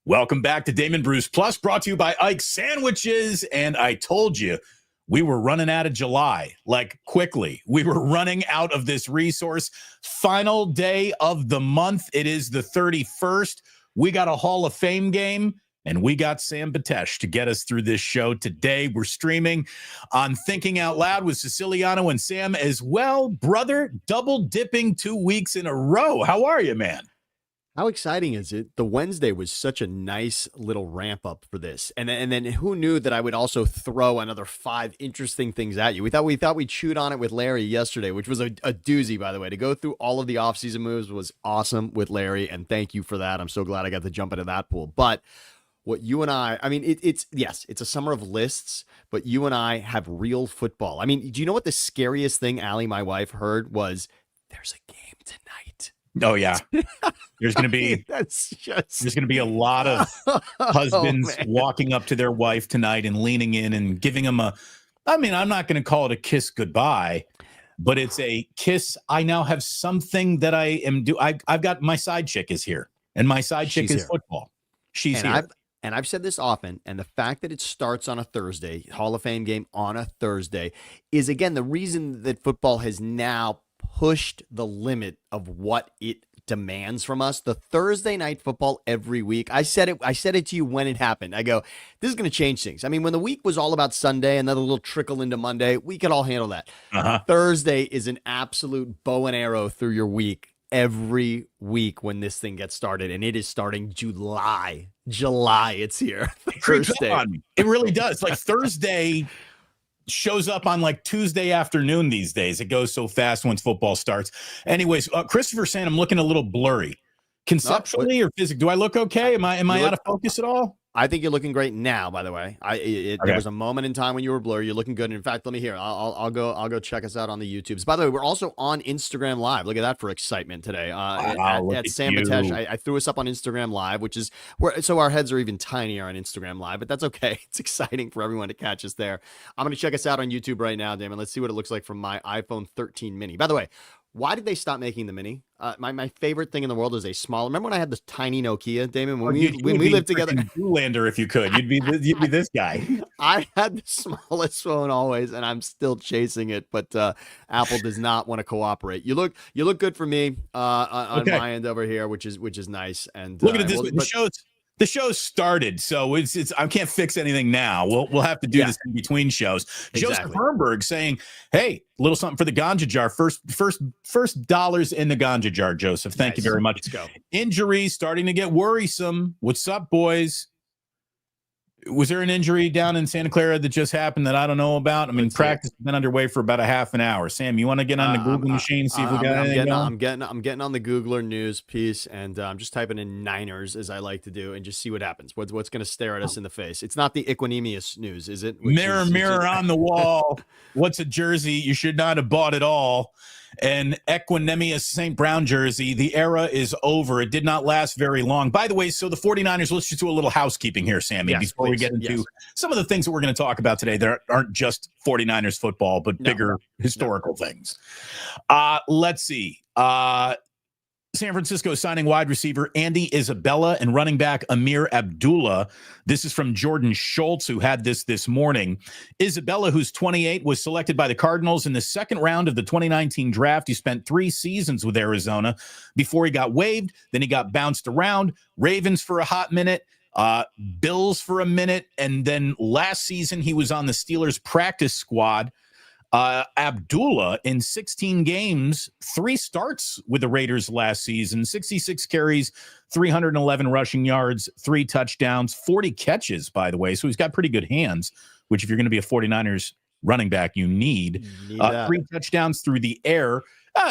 Welcome back to Damon Bruce Plus, brought to you by Ike's Sandwiches. And I told you we were running out of July, like quickly. We were running out of this resource. Final day of the month. It is the 31st. We got a Hall of Fame game, and we got Sam Batesh to get us through this show today. We're streaming on Thinking Out Loud with Siciliano and Sam as well. Brother, double dipping 2 weeks in a row. How are you, man? How exciting is it? The Wednesday was such a nice little ramp up for this. And then who knew that I would also throw another 5 interesting things at you? We thought we chewed on it with Larry yesterday, which was a doozy, by the way. To go through all of the offseason moves was awesome with Larry, and thank you for that. I'm so glad I got to jump into that pool. But what you and I mean, it's a summer of lists, but you and I have real football. I mean, do you know what the scariest thing Allie, my wife, heard was there's a game tonight? Oh yeah, there's going to be there's going to be a lot of husbands walking up to their wife tonight and leaning in and giving them I'm not going to call it a kiss goodbye, but it's a kiss. I now have something that I am I've got my side chick is here, and my side chick is football. She's here. I've said this often, and the fact that it starts on a Thursday, Hall of Fame game on a Thursday, is again the reason that football has now pushed the limit of what it demands from us. The Thursday night football every week. I said it to you when it happened. I go, this is going to change things. I mean, when the week was all about Sunday and then a little trickle into Monday, we could all handle that. Thursday is an absolute bow and arrow through your week every week when this thing gets started, and it is starting July. It's here. Thursday. It really does. Like Thursday shows up on like Tuesday afternoon these days. It goes so fast once football starts. Anyways, Christopher saying I'm looking a little blurry. Conceptually or physically, do I look okay? Am I out of focus at all? I think you're looking great now, by the way. There was a moment in time when you were blurry. You're looking good. In fact, let me hear. I'll go check us out on the YouTubes. By the way, we're also on Instagram Live. Look at that for excitement today. At Sam Batesh, I threw us up on Instagram Live, which is so our heads are even tinier on Instagram Live, but that's okay. It's exciting for everyone to catch us there. I'm going to check us out on YouTube right now, Damon. Let's see what it looks like from my iPhone 13 mini. By the way, why did they stop making the mini? My favorite thing in the world is a small. Remember when I had this tiny Nokia, Damon? When we lived together, Zoolander, if you could, you'd be this guy. I had the smallest phone always, and I'm still chasing it. But Apple does not want to cooperate. You look good for me on my end over here, which is nice. And look at it this way. The show started, so it's I can't fix anything now. We'll have to do this in between shows. Exactly. Joseph Herberg saying, "Hey, a little something for the ganja jar. First dollars in the ganja jar." Joseph, thank you very much. Let's go. Injuries starting to get worrisome. What's up, boys? Was there an injury down in Santa Clara that just happened that I don't know about? I mean, practice has been underway for about a half an hour. Sam, you want to get on the Google machine, see if we got anything I'm getting on the Googler news piece, and I'm just typing in Niners, as I like to do, and just see what happens. What's going to stare at us in the face? It's not the Equanimous news, is it? Mirror on the wall. What's a jersey? You should not have bought it all. An Equanimous St. Brown jersey. The era is over. It did not last very long. By the way, so the 49ers, let's just do a little housekeeping here, Sammy, before we get into some of the things that we're going to talk about today. There aren't just 49ers football, but bigger historical things. Let's see. San Francisco signing wide receiver Andy Isabella and running back Amir Abdullah. This is from Jordan Schultz, who had this morning. Isabella, who's 28, was selected by the Cardinals in the second round of the 2019 draft. He spent 3 seasons with Arizona before he got waived. Then he got bounced around. Ravens for a hot minute. Bills for a minute. And then last season, he was on the Steelers practice squad. Abdullah in 16 games, 3 starts with the Raiders last season, 66 carries, 311 rushing yards, 3 touchdowns, 40 catches, by the way. So he's got pretty good hands, which if you're going to be a 49ers running back, you need 3 touchdowns through the air.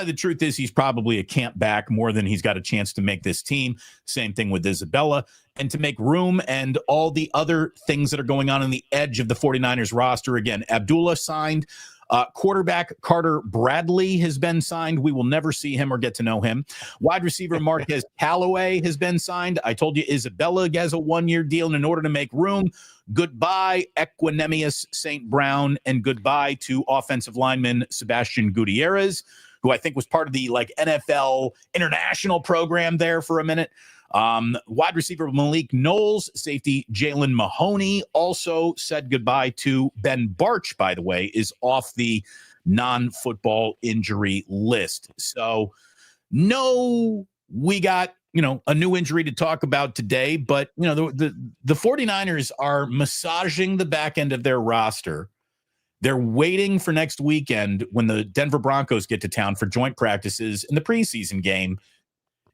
The truth is he's probably a camp back more than he's got a chance to make this team. Same thing with Isabella. And to make room and all the other things that are going on the edge of the 49ers roster. Again, Abdullah signed. Quarterback Carter Bradley has been signed. We will never see him or get to know him. Wide receiver Marquez Callaway has been signed. I told you Isabella has a 1-year deal. And in order to make room, goodbye Equanimous St. Brown, and goodbye to offensive lineman Sebastian Gutierrez, who I think was part of the NFL international program there for a minute. Wide receiver Malik Knowles, safety Jalen Mahoney also said goodbye to Ben Barch, by the way, is off the non-football injury list. So no, we got, a new injury to talk about today, but the 49ers are massaging the back end of their roster. They're waiting for next weekend when the Denver Broncos get to town for joint practices in the preseason game.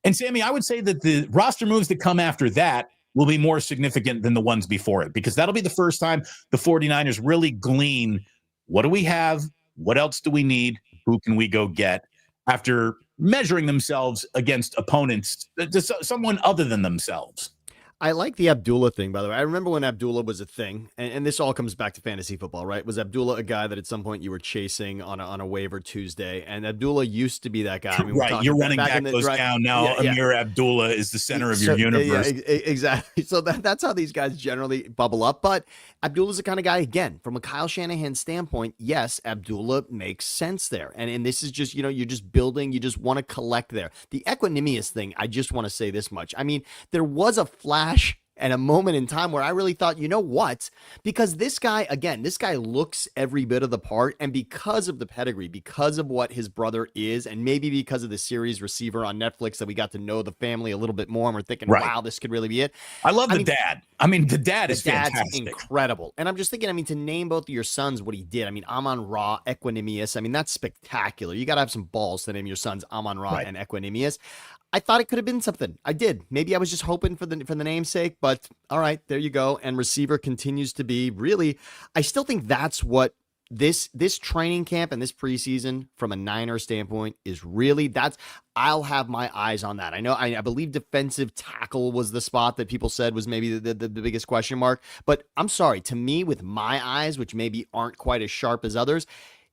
And Sammy, I would say that the roster moves that come after that will be more significant than the ones before it, because that'll be the first time the 49ers really glean, what do we have? What else do we need? Who can we go get after measuring themselves against opponents, someone other than themselves? I like the Abdullah thing, by the way. I remember when Abdullah was a thing, and this all comes back to fantasy football, right? Was Abdullah a guy that at some point you were chasing on a waiver Tuesday? And Abdullah used to be that guy. I mean, right, your running back goes down. Now Amir Abdullah is the center of your universe. Yeah, exactly. So that's how these guys generally bubble up. But Abdullah's the kind of guy, again, from a Kyle Shanahan standpoint, yes, Abdullah makes sense there. And this is just, you're just building, you just want to collect there. The Equanimous thing, I just want to say this much. I mean, there was a flash and a moment in time where I really thought, you know what? Because this guy looks every bit of the part, and because of the pedigree, because of what his brother is, and maybe because of the series Receiver on Netflix that we got to know the family a little bit more, and we're thinking, wow, this could really be it. I love the dad. I mean, the dad is fantastic. Incredible. And I'm just thinking, to name both of your sons what he did, Amon Ra, Equanimous, that's spectacular. You got to have some balls to name your sons Amon Ra and Equanimous. I thought it could have been something. I did. Maybe I was just hoping for the namesake, but all right, there you go. And receiver continues to be really, I still think that's what this training camp and this preseason from a Niner standpoint is really, I'll have my eyes on that. I believe defensive tackle was the spot that people said was maybe the biggest question mark, but I'm sorry, to me, with my eyes, which maybe aren't quite as sharp as others,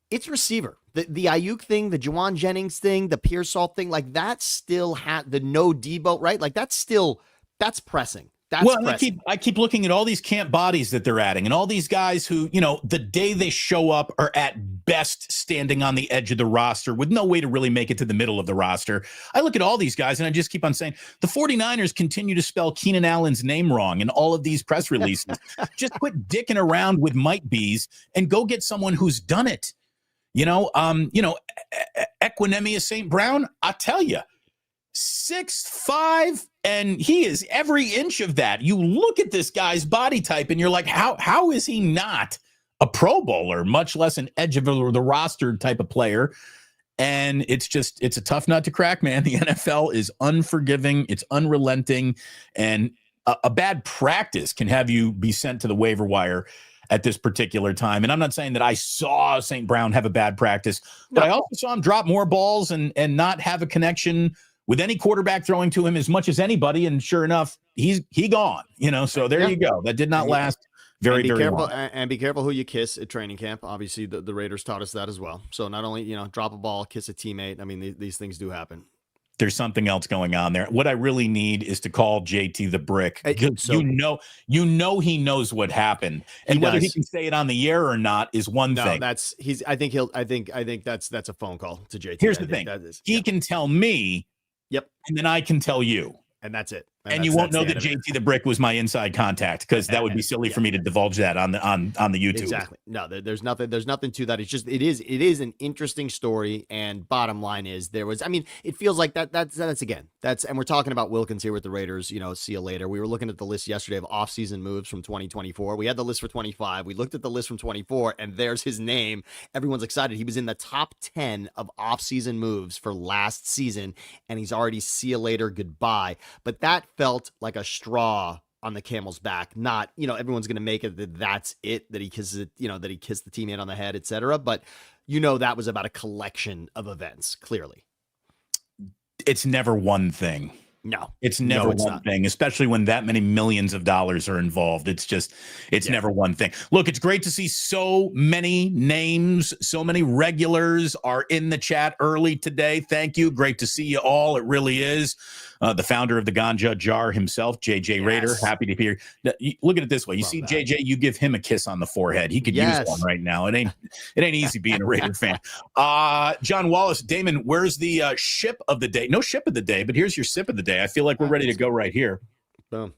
it's receiver. The Ayuk thing, the Juwan Jennings thing, the Pearsall thing, like that still had the no Debo, right? Like that's pressing. I keep looking at all these camp bodies that they're adding and all these guys who, the day they show up are at best standing on the edge of the roster with no way to really make it to the middle of the roster. I look at all these guys and I just keep on saying the 49ers continue to spell Keenan Allen's name wrong in all of these press releases. Just quit dicking around with might bees and go get someone who's done it. Equanimous St. Brown, I tell you, 6'5", and he is every inch of that. You look at this guy's body type and you're like, how is he not a Pro Bowler, much less an edge of the roster type of player? And it's a tough nut to crack, man. The NFL is unforgiving. It's unrelenting. And a bad practice can have you be sent to the waiver wire at this particular time. And I'm not saying that I saw St. Brown have a bad practice, but I also saw him drop more balls and not have a connection with any quarterback throwing to him as much as anybody. And sure enough, he gone, so there you go. That did not last very long. And be careful who you kiss at training camp. Obviously the Raiders taught us that as well. So not only, drop a ball, kiss a teammate. These things do happen. There's something else going on there. What I really need is to call JT the Brick. So, he knows what happened, and whether he can say it on the air or not is one thing. I think that's a phone call to JT. Here's the thing: he can tell me, and then I can tell you, and that's it. And you won't know that JT the Brick was my inside contact, because that would be silly for me to divulge that on the YouTube. Exactly. No, there's nothing to that. It's just it is an interesting story. And bottom line is it feels like that's and we're talking about Wilkins here with the Raiders. See you later. We were looking at the list yesterday of offseason moves from 2024. We had the list for 25. We looked at the list from 24, and there's his name. Everyone's excited. He was in the top 10 of offseason moves for last season, and he's already see you later, goodbye. But that felt like a straw on the camel's back. Not, everyone's going to make it that's it, that he kisses it, that he kissed the teammate on the head, etc. But that was about a collection of events. Clearly, it's never one thing. No, it's never one thing, especially when that many millions of dollars are involved. It's never one thing. Look, it's great to see so many names, so many regulars are in the chat early today. Thank you. Great to see you all. It really is. The founder of the Ganja Jar himself, JJ Raider, happy to be here. Look at it this way. You see JJ, you give him a kiss on the forehead. He could use one right now. It ain't easy being a Raider fan. John Wallace, Damon, where's the ship of the day? No ship of the day, but here's your sip of the day. Thursday. I feel like we're ready to go right here. Boom.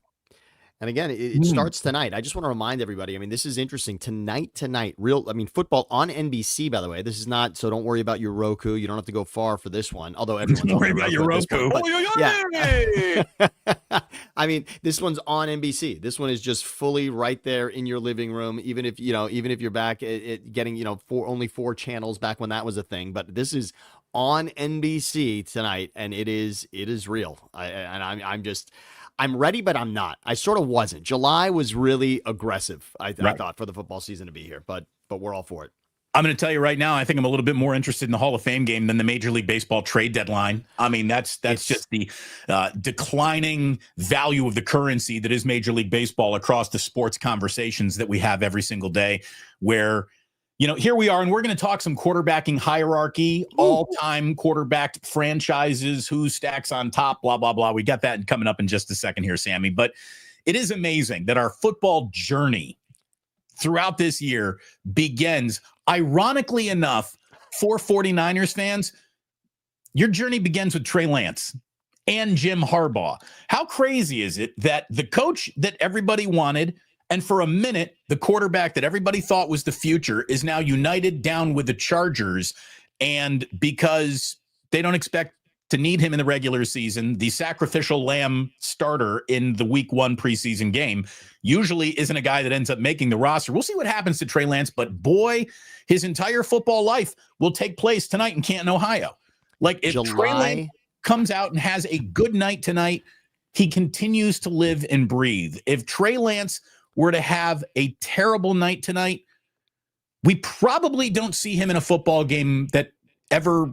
And again, it starts tonight. I just want to remind everybody, I mean, this is interesting. Tonight, football on NBC, by the way. This is not, so don't worry about your Roku. You don't have to go far for this one, although everyone's Don't worry about your Roku. Yeah. I mean, this one's on NBC. This one is just fully right there in your living room, even if you're back at getting, only 4 channels back when that was a thing. But this is on NBC tonight, and it is real. I'm ready, but I'm not. I sort of wasn't. July was really aggressive, I thought, for the football season to be here, but we're all for it. I'm going to tell you right now, I think I'm a little bit more interested in the Hall of Fame game than the Major League Baseball trade deadline. I mean, that's just the declining value of the currency that is Major League Baseball across the sports conversations that we have every single day, where here we are, and we're going to talk some quarterbacking hierarchy, all-time quarterback franchises, who stacks on top, blah, blah, blah. We got that coming up in just a second here, Sammy. But it is amazing that our football journey throughout this year begins, ironically enough, for 49ers fans, your journey begins with Trey Lance and Jim Harbaugh. How crazy is it that the coach that everybody wanted, and for a minute, the quarterback that everybody thought was the future, is now united down with the Chargers. And because they don't expect to need him in the regular season, the sacrificial lamb starter in the week 1 preseason game usually isn't a guy that ends up making the roster. We'll see what happens to Trey Lance, but boy, his entire football life will take place tonight in Canton, Ohio. Like, if Trey Lance comes out and has a good night tonight, he continues to live and breathe. If Trey Lance were to have a terrible night tonight, we probably don't see him in a football game that ever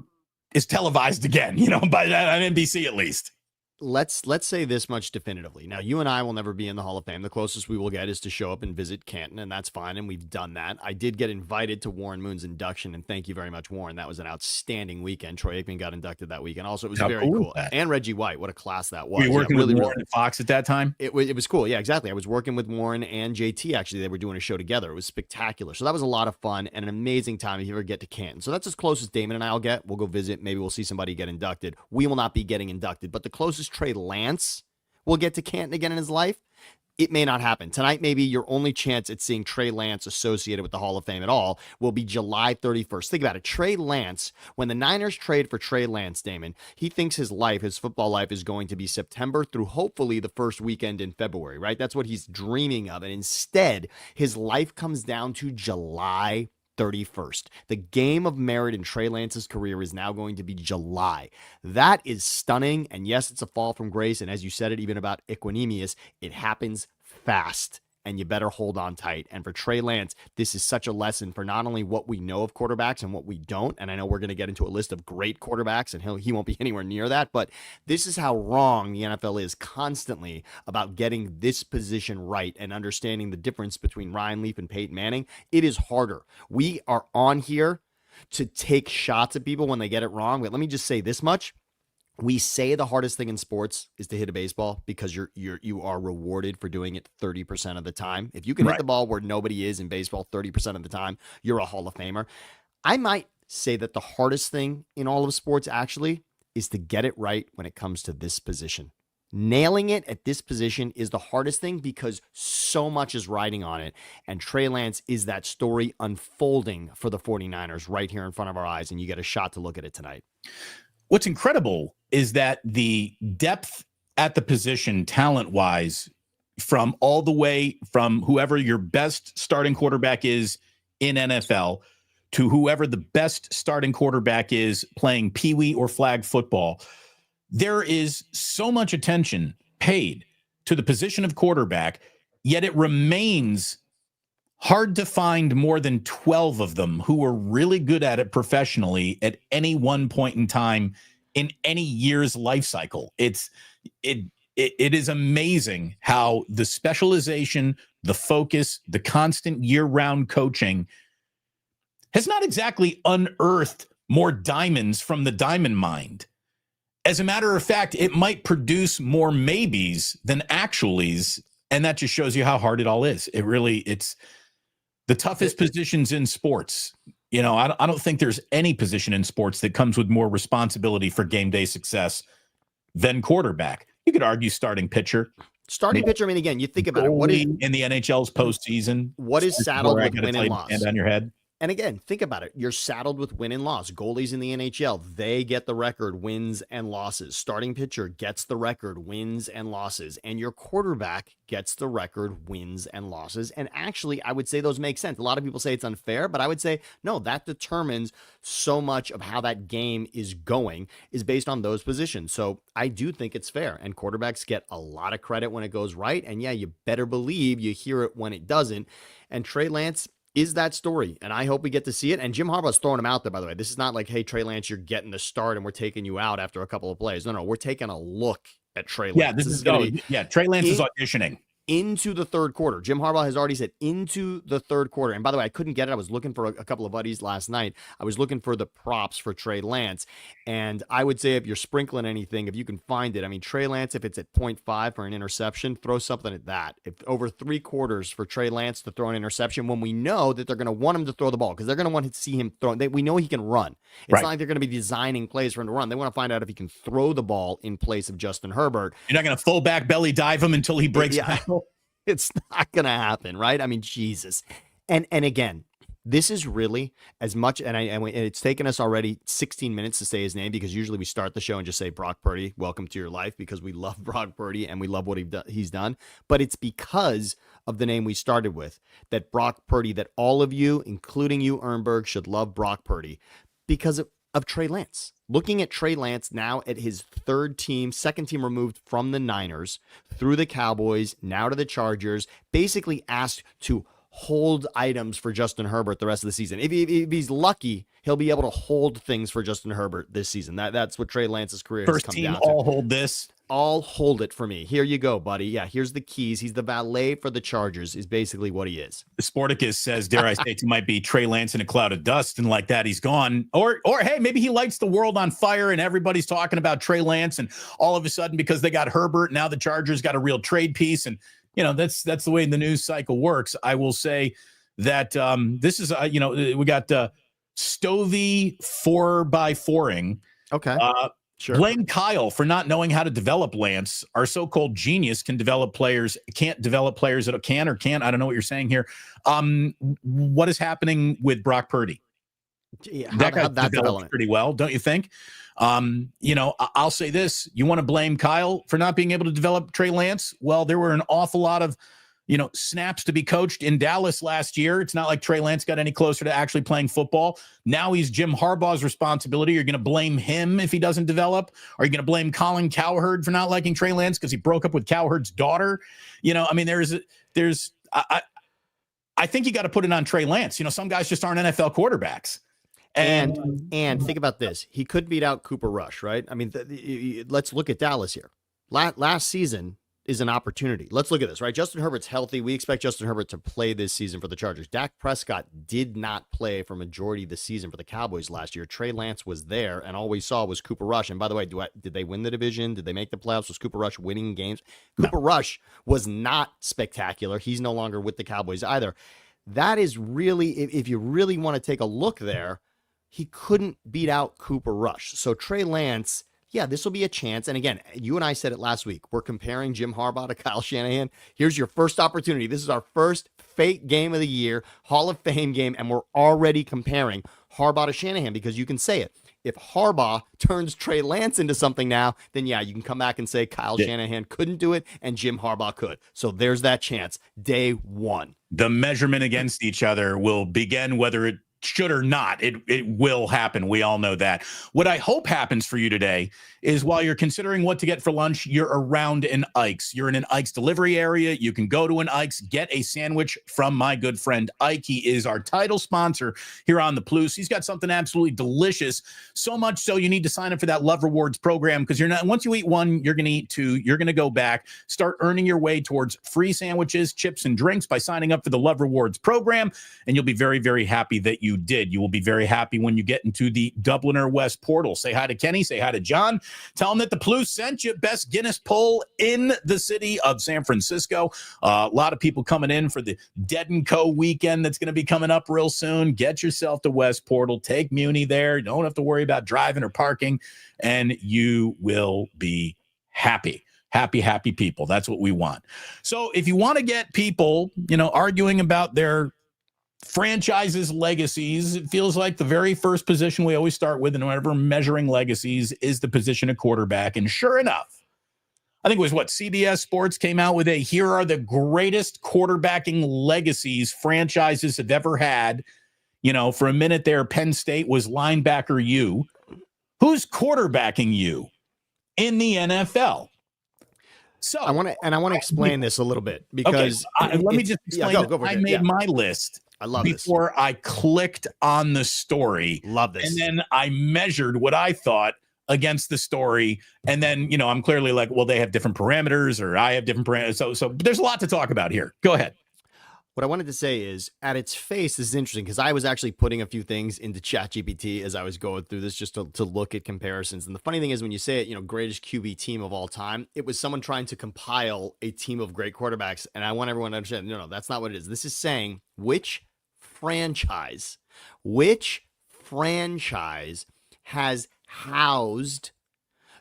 is televised again, by on NBC at least. Let's say this much definitively. Now, you and I will never be in the Hall of Fame. The closest we will get is to show up and visit Canton, and that's fine, and we've done that. I did get invited to Warren Moon's induction, and thank you very much, Warren. That was an outstanding weekend. Troy Aikman got inducted that weekend. Also, it was very cool. And Reggie White, what a class that was. Were you working with Warren at Fox at that time? It was cool. Yeah, exactly. I was working with Warren and JT, actually. They were doing a show together. It was spectacular. So that was a lot of fun and an amazing time if you ever get to Canton. So that's as close as Damon and I will get. We'll go visit. Maybe we'll see somebody get inducted. We will not be getting inducted, but the closest Trey Lance will get to Canton again in his life, it may not happen. Tonight, maybe your only chance at seeing Trey Lance associated with the Hall of Fame at all will be July 31st. Think about it. Trey Lance, when the Niners trade for Trey Lance, Damon, he thinks his football life is going to be September through hopefully the first weekend in February, right? That's what he's dreaming of. And instead, his life comes down to July 31st. The game of merit in Trey Lance's career is now going to be July. That is stunning. And yes, it's a fall from grace. And as you said it, even about Equanimous, it happens fast. And you better hold on tight. And for Trey Lance, this is such a lesson for not only what we know of quarterbacks and what we don't. And I know we're going to get into a list of great quarterbacks, and he won't be anywhere near that. But this is how wrong the NFL is constantly about getting this position right and understanding the difference between Ryan Leaf and Peyton Manning. It is harder. We are on here to take shots at people when they get it wrong. But let me just say this much. We say the hardest thing in sports is to hit a baseball because you are rewarded for doing it 30% of the time. If you can hit the ball where nobody is in baseball 30% of the time, you're a Hall of Famer. I might say that the hardest thing in all of sports actually is to get it right when it comes to this position. Nailing it at this position is the hardest thing because so much is riding on it. And Trey Lance is that story unfolding for the 49ers right here in front of our eyes, and you get a shot to look at it tonight. What's incredible is that the depth at the position, talent-wise, from all the way from whoever your best starting quarterback is in NFL to whoever the best starting quarterback is playing peewee or flag football, there is so much attention paid to the position of quarterback, yet it remains hard to find more than 12 of them who are really good at it professionally at any one point in time in any year's life cycle. It is amazing how the specialization, the focus, the constant year-round coaching has not exactly unearthed more diamonds from the diamond mine. As a matter of fact, it might produce more maybes than actuallys, and that just shows you how hard it all is. It's the toughest positions in sports. I don't think there's any position in sports that comes with more responsibility for game day success then quarterback. You could argue starting pitcher. Starting pitcher, I mean, again, you think about it. What is in the NHL's postseason? What is saddled with win and loss? Hand on your head. And again, think about it. You're saddled with win and loss. Goalies in the NHL, they get the record wins and losses. Starting pitcher gets the record wins and losses. And your quarterback gets the record wins and losses. And actually, I would say those make sense. A lot of people say it's unfair, but I would say, no, that determines so much of how that game is going is based on those positions. So I do think it's fair. And quarterbacks get a lot of credit when it goes right. And yeah, you better believe you hear it when it doesn't. And Trey Lance is that story, and I hope we get to see it. And Jim Harbaugh's throwing him out there, by the way. This is not like, hey, Trey Lance, you're getting the start and we're taking you out after a couple of plays. No, we're taking a look at Trey Lance. Yeah, this is going to be, Trey Lance is auditioning. Into the third quarter. Jim Harbaugh has already said into the third quarter. And by the way, I couldn't get it. I was looking for a couple of buddies last night. I was looking for the props for Trey Lance. And I would say if you're sprinkling anything, if you can find it, I mean, Trey Lance, if it's at 0.5 for an interception, throw something at that. If over 3 quarters for Trey Lance to throw an interception when we know that they're going to want him to throw the ball because they're going to want to see him throw. We know he can run. It's not like they're going to be designing plays for him to run. They want to find out if he can throw the ball in place of Justin Herbert. You're not going to full back belly dive him until he breaks tackle. It's not going to happen, right? I mean, Jesus. And again, this is really as much, and it's taken us already 16 minutes to say his name because usually we start the show and just say Brock Purdy, welcome to your life, because we love Brock Purdy and we love what he's done. But it's because of the name we started with, that Brock Purdy, that all of you, including you, Ernberg, should love Brock Purdy because of Trey Lance. Looking at Trey Lance now at his second team removed from the Niners, through the Cowboys, now to the Chargers, basically asked to hold items for Justin Herbert the rest of the season. If he's lucky, he'll be able to hold things for Justin Herbert this season. That's what Trey Lance's career has come down to. First team all hold this. All hold it for me. Here you go, buddy. Yeah, here's the keys. He's the valet for the Chargers is basically what he is. Sporticus says, dare I say, it might be Trey Lance in a cloud of dust, and like that, he's gone. Or hey, maybe he lights the world on fire and everybody's talking about Trey Lance, and all of a sudden, because they got Herbert, now the Chargers got a real trade piece. And, that's the way the news cycle works. I will say that this is, we got Stovey 4x4ing. Okay. Sure. Blame Kyle for not knowing how to develop Lance. Our so-called genius can't develop players that can or can't. I don't know what you're saying here. What is happening with Brock Purdy? Yeah, that guy developed pretty well, don't you think? I'll say this. You want to blame Kyle for not being able to develop Trey Lance? Well, there were an awful lot of snaps to be coached in Dallas last year. It's not like Trey Lance got any closer to actually playing football. Now he's Jim Harbaugh's responsibility. You're going to blame him if he doesn't develop? Are you going to blame Colin Cowherd for not liking Trey Lance because he broke up with Cowherd's daughter? I think you got to put it on Trey Lance. Some guys just aren't NFL quarterbacks. And think about this. He could beat out Cooper Rush, right? I mean, let's look at Dallas here. Last season is an opportunity. Let's look at this, right? Justin Herbert's healthy. We expect Justin Herbert to play this season for the Chargers. Dak Prescott did not play for majority of the season for the Cowboys last year. Trey Lance was there, and all we saw was Cooper Rush. And by the way, did they win the division? Did they make the playoffs? Was Cooper Rush winning games? No. Cooper Rush was not spectacular. He's no longer with the Cowboys either. That is really, if you really want to take a look there, he couldn't beat out Cooper Rush. So Trey Lance, yeah, this will be a chance. And again, you and I said it last week. We're comparing Jim Harbaugh to Kyle Shanahan. Here's your first opportunity. This is our first fake game of the year, Hall of Fame game, and we're already comparing Harbaugh to Shanahan because you can say it. If Harbaugh turns Trey Lance into something now, then yeah, you can come back and say Kyle Shanahan couldn't do it and Jim Harbaugh could. So there's that chance. Day one. The measurement against each other will begin whether it should or not, it will happen. We all know that. What I hope happens for you today is while you're considering what to get for lunch, you're around an Ike's. You're in an Ike's delivery area. You can go to an Ike's, get a sandwich from my good friend Ike. He is our title sponsor here on the Plus. He's got something absolutely delicious. So much so you need to sign up for that Love Rewards program because once you eat one, you're going to eat two. You're going to go back, start earning your way towards free sandwiches, chips, and drinks by signing up for the Love Rewards program. And you'll be very, very happy that you did. You will be very happy when you get into the Dubliner West portal. Say hi to Kenny. Say hi to John. Tell them that the Plus sent you. Best Guinness pull in the city of San Francisco. A lot of people coming in for the Dead & Co. weekend that's going to be coming up real soon. Get yourself to West Portal. Take Muni there. You don't have to worry about driving or parking, and you will be happy. Happy people. That's what we want. So if you want to get people, arguing about their franchises' legacies, it feels like the very first position we always start with, and whenever measuring legacies, is the position of quarterback. And sure enough, I think it was CBS Sports came out with here are the greatest quarterbacking legacies franchises have ever had. For a minute there, Penn State was linebacker U. Who's quarterbacking you in the NFL? So I want to explain this a little bit because let me just explain. I made my list. I love before I clicked on the story. Love this. And then I measured what I thought against the story. And then, I'm clearly like, well, they have different parameters or I have different parameters. So there's a lot to talk about here. Go ahead. What I wanted to say is, at its face, this is interesting because I was actually putting a few things into ChatGPT as I was going through this just to look at comparisons. And the funny thing is, when you say it, greatest QB team of all time, it was someone trying to compile a team of great quarterbacks. And I want everyone to understand, no, that's not what it is. This is saying which franchise has housed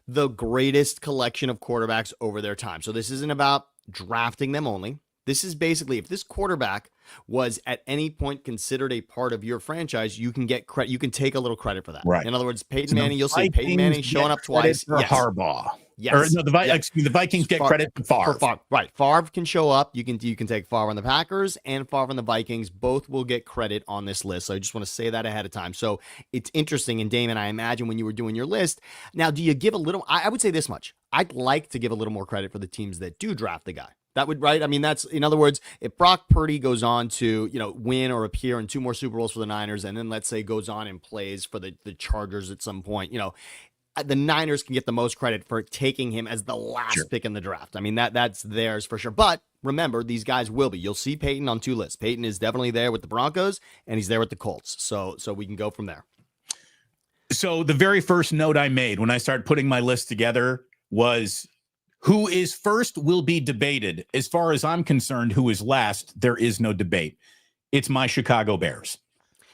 the greatest collection of quarterbacks over their time. So this isn't about drafting them only. This is basically, if this quarterback was at any point considered a part of your franchise, you can get credit. You can take a little credit for that. Right. In other words, Peyton Manning, you'll see Peyton Manning showing up twice. For Harbaugh. Yes. Or no, the Vikings get credit for Favre. Right. Favre can show up. You can take Favre on the Packers and Favre on the Vikings. Both will get credit on this list. So I just want to say that ahead of time. So it's interesting. And Damon, I imagine when you were doing your list, now do you give a little, I would say this much. I'd like to give a little more credit for the teams that do draft the guy. That would, right? I mean, that's, in other words, if Brock Purdy goes on to, win or appear in 2 more Super Bowls for the Niners, and then let's say goes on and plays for the Chargers at some point, the Niners can get the most credit for taking him as the last pick in the draft. I mean, that's theirs for sure. But remember, these guys will be. You'll see Peyton on 2 lists. Peyton is definitely there with the Broncos, and he's there with the Colts. So we can go from there. So the very first note I made when I started putting my list together was, who is first will be debated. As far as I'm concerned, who is last, there is no debate. It's my Chicago Bears.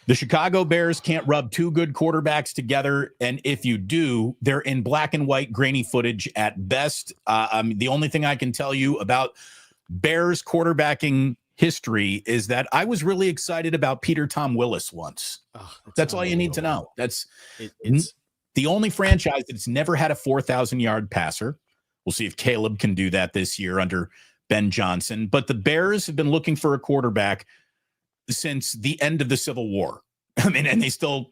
The Chicago Bears can't rub 2 good quarterbacks together. And if you do, they're in black and white, grainy footage at best. The only thing I can tell you about Bears quarterbacking history is that I was really excited about Peter Tom Willis once. That's all you need to know. It's the only franchise that's never had a 4,000-yard passer. We'll see if Caleb can do that this year under Ben Johnson. But the Bears have been looking for a quarterback since the end of the Civil War. I mean, and they still,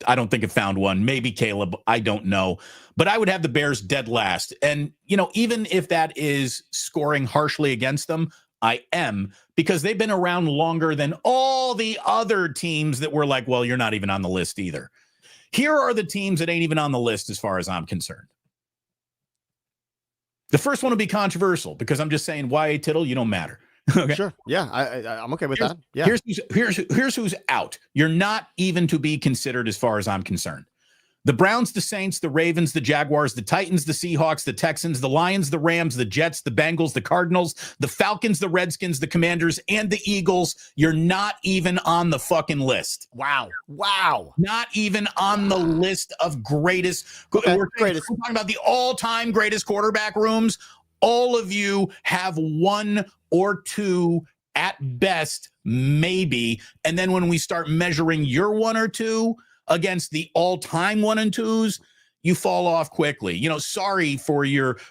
I don't think have found one. Maybe Caleb, I don't know. But I would have the Bears dead last. And, even if that is scoring harshly against them, I am, because they've been around longer than all the other teams that were like, well, you're not even on the list either. Here are the teams that ain't even on the list as far as I'm concerned. The first one will be controversial because I'm just saying, Y.A. Tittle, you don't matter. Okay. Sure. Yeah, I'm okay with that. Yeah. Here's who's out. You're not even to be considered as far as I'm concerned. The Browns, the Saints, the Ravens, the Jaguars, the Titans, the Seahawks, the Texans, the Lions, the Rams, the Jets, the Bengals, the Cardinals, the Falcons, the Redskins, the Commanders, and the Eagles. You're not even on the fucking list. Wow. Not even on the list of greatest. Okay, we're talking about the all-time greatest quarterback rooms. All of you have 1 or 2 at best, maybe. And then when we start measuring your 1 or 2 against the all-time 1 and 2s, you fall off quickly. Sorry for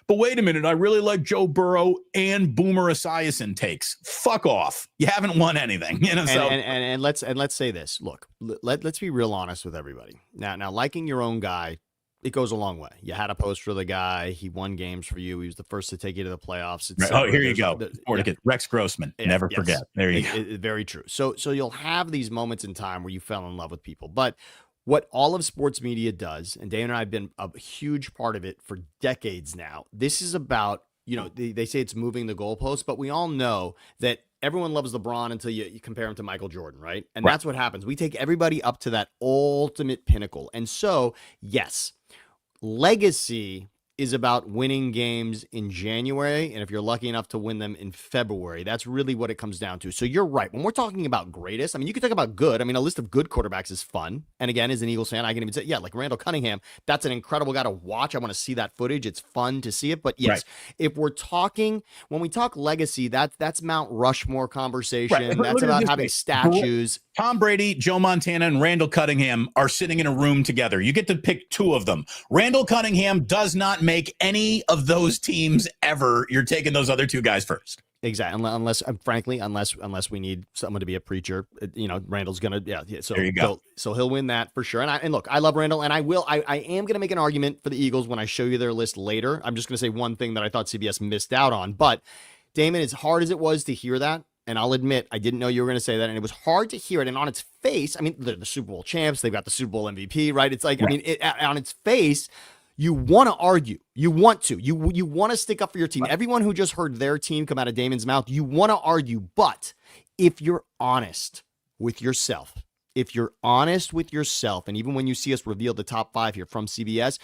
but wait a minute, I really like Joe Burrow and Boomer Esiason takes. Fuck off. You haven't won anything. And let's say this. Look, let's be real honest with everybody. Now liking your own guy, it goes a long way. You had a post for the guy. He won games for you. He was the first to take you to the playoffs. Right. Oh, here you go. Rex Grossman. Never forget. There you go. Very true. So you'll have these moments in time where you fell in love with people. But what all of sports media does, and Damon and I have been a huge part of it for decades now, this is about, they say it's moving the goalpost, but we all know that everyone loves LeBron until you compare him to Michael Jordan, right? And that's what happens. We take everybody up to that ultimate pinnacle. And so, yes, legacy is about winning games in January, and if you're lucky enough to win them in February. That's really what it comes down to. So you're right. When we're talking about greatest, I mean, you can talk about good. I mean, a list of good quarterbacks is fun. And again, as an Eagles fan, I can even say, yeah, like Randall Cunningham, that's an incredible guy to watch. I want to see that footage. It's fun to see it. But yes, if we're talking, when we talk legacy, that's Mount Rushmore conversation. Right. That's about having statues. Tom Brady, Joe Montana, and Randall Cunningham are sitting in a room together. You get to pick two of them. Randall Cunningham does not make any of those teams ever. You're taking those other two guys first. Exactly. Unless, frankly, unless we need someone to be a preacher, Randall's gonna, So there you go. So he'll win that for sure. And look, I love Randall, and I am gonna make an argument for the Eagles when I show you their list later. I'm just gonna say one thing that I thought CBS missed out on. But Damon, as hard as it was to hear that, and I'll admit, I didn't know you were going to say that, and it was hard to hear it. And on its face, I mean, they're the Super Bowl champs. They've got the Super Bowl MVP, right? It's like, right. I mean, on its face, you want to argue. You want to. You want to stick up for your team. Right. Everyone who just heard their team come out of Damon's mouth, you want to argue. But if you're honest with yourself, and even when you see us reveal the top 5 here from CBS,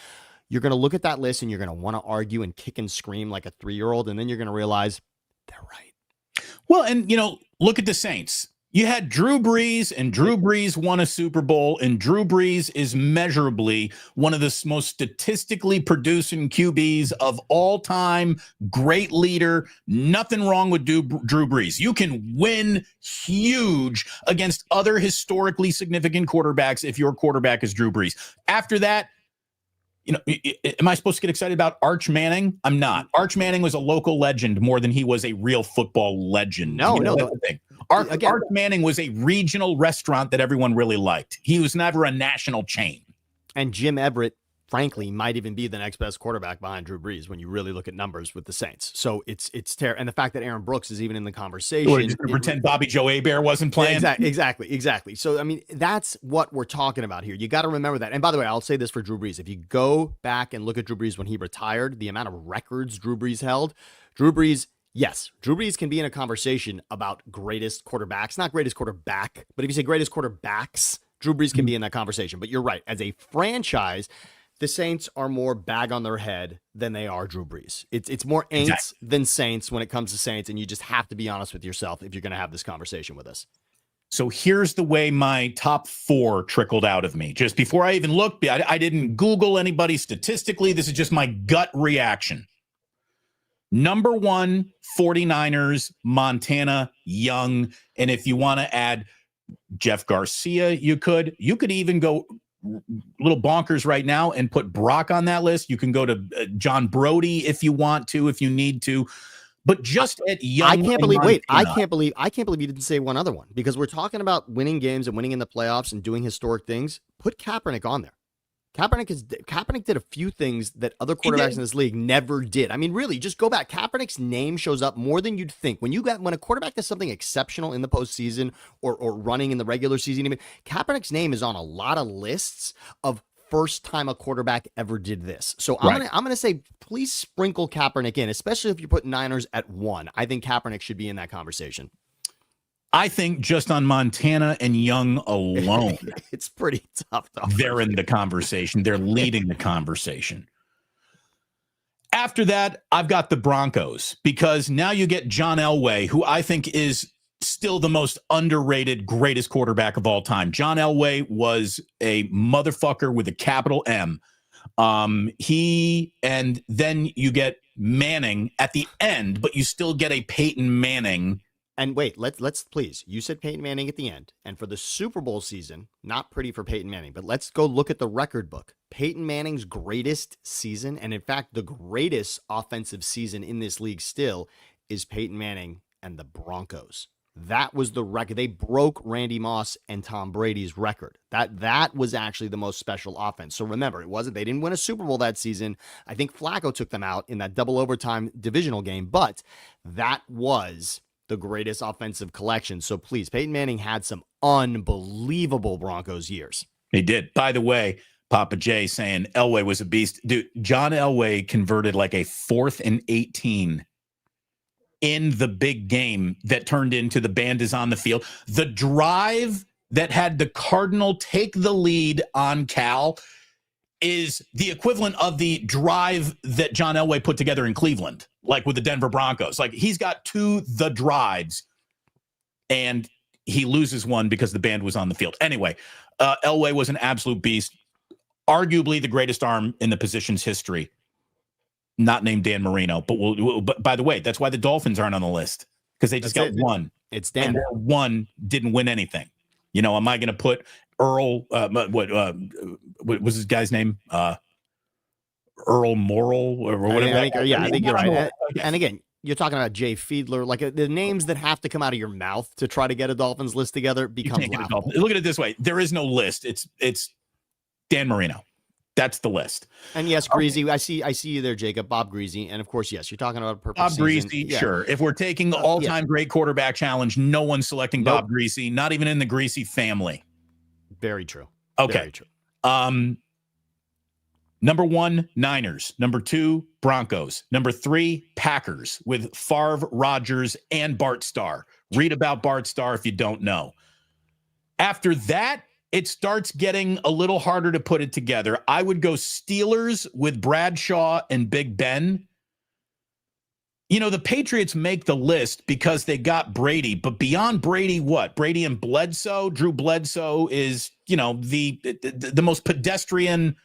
you're going to look at that list and you're going to want to argue and kick and scream like a 3-year-old, and then you're going to realize they're right. Well, and, look at the Saints. You had Drew Brees, and Drew Brees won a Super Bowl, and Drew Brees is measurably one of the most statistically producing QBs of all time. Great leader. Nothing wrong with Drew Brees. You can win huge against other historically significant quarterbacks if your quarterback is Drew Brees. After that, am I supposed to get excited about Arch Manning? I'm not. Arch Manning was a local legend more than he was a real football legend. No. Arch Manning was a regional restaurant that everyone really liked. He was never a national chain. And Jim Everett, frankly, might even be the next best quarterback behind Drew Brees when you really look at numbers with the Saints. So it's terrible. And the fact that Aaron Brooks is even in the conversation. Or just pretend Bobby Joe Hebert wasn't playing. Exactly. So, I mean, that's what we're talking about here. You got to remember that. And by the way, I'll say this for Drew Brees. If you go back and look at Drew Brees when he retired, the amount of records Drew Brees held, Drew Brees can be in a conversation about greatest quarterbacks, not greatest quarterback, but if you say greatest quarterbacks, Drew Brees can be in that conversation. But you're right. As a franchise, the Saints are more bag on their head than they are Drew Brees. It's more Aints than Saints when it comes to Saints, and you just have to be honest with yourself if you're going to have this conversation with us. So here's the way my top 4 trickled out of me. Just before I even looked, I didn't Google anybody statistically. This is just my gut reaction. Number 1, 49ers, Montana, Young. And if you want to add Jeff Garcia, you could even go a little bonkers right now and put Brock on that list. You can go to John Brody if you want to, if you need to. But just at Young, I can't believe you didn't say one other one, because we're talking about winning games and winning in the playoffs and doing historic things. Put Kaepernick on there. Kaepernick did a few things that other quarterbacks in this league never did. I mean, really, just go back. Kaepernick's name shows up more than you'd think. When a quarterback does something exceptional in the postseason or running in the regular season, even Kaepernick's name is on a lot of lists of first time a quarterback ever did this. So I'm gonna say, please sprinkle Kaepernick in, especially if you put Niners at 1. I think Kaepernick should be in that conversation. I think just on Montana and Young alone, it's pretty tough. They're in the conversation. They're leading the conversation. After that, I've got the Broncos, because now you get John Elway, who I think is still the most underrated, greatest quarterback of all time. John Elway was a motherfucker with a capital M. And then you get Manning at the end, but you still get a Peyton Manning. And wait, let's please. You said Peyton Manning at the end. And for the Super Bowl season, not pretty for Peyton Manning, but let's go look at the record book. Peyton Manning's greatest season, and in fact, the greatest offensive season in this league still, is Peyton Manning and the Broncos. That was the record. They broke Randy Moss and Tom Brady's record. That was actually the most special offense. So remember, they didn't win a Super Bowl that season. I think Flacco took them out in that double overtime divisional game, but that was the greatest offensive collection. So please, Peyton Manning had some unbelievable Broncos years. He did. By the way, Papa J saying Elway was a beast. Dude, John Elway converted like a 4th and 18 in the big game that turned into the band is on the field. The drive that had the Cardinal take the lead on Cal, is the equivalent of the drive that John Elway put together in Cleveland, like with the Denver Broncos. Like, he's got the drives, and he loses one because the band was on the field. Anyway, Elway was an absolute beast, arguably the greatest arm in the position's history. Not named Dan Marino, but by the way, that's why the Dolphins aren't on the list, because they just got one. It's Dan. And their one didn't win anything. Am I going to put Earl? What was his guy's name? Earl Morrill or whatever. I think you're right. And again, you're talking about Jay Fiedler, like the names that have to come out of your mouth to try to get a Dolphins list together becomes laughable. Look at it this way: there is no list. It's Dan Marino. That's the list. And yes, Greasy. I see you there, Jacob. Bob Greasy. And of course, yes, you're talking about a perfect season. Greasy, yeah. Sure. If we're taking the all-time great quarterback challenge, no one's selecting Bob Greasy, not even in the Greasy family. Very true. Okay. Very true. Number 1, Niners. Number 2, Broncos. Number 3, Packers with Favre, Rodgers, and Bart Starr. Read about Bart Starr if you don't know. After that, it starts getting a little harder to put it together. I would go Steelers with Bradshaw and Big Ben. The Patriots make the list because they got Brady, but beyond Brady, what? Brady and Bledsoe? Drew Bledsoe is, the most pedestrian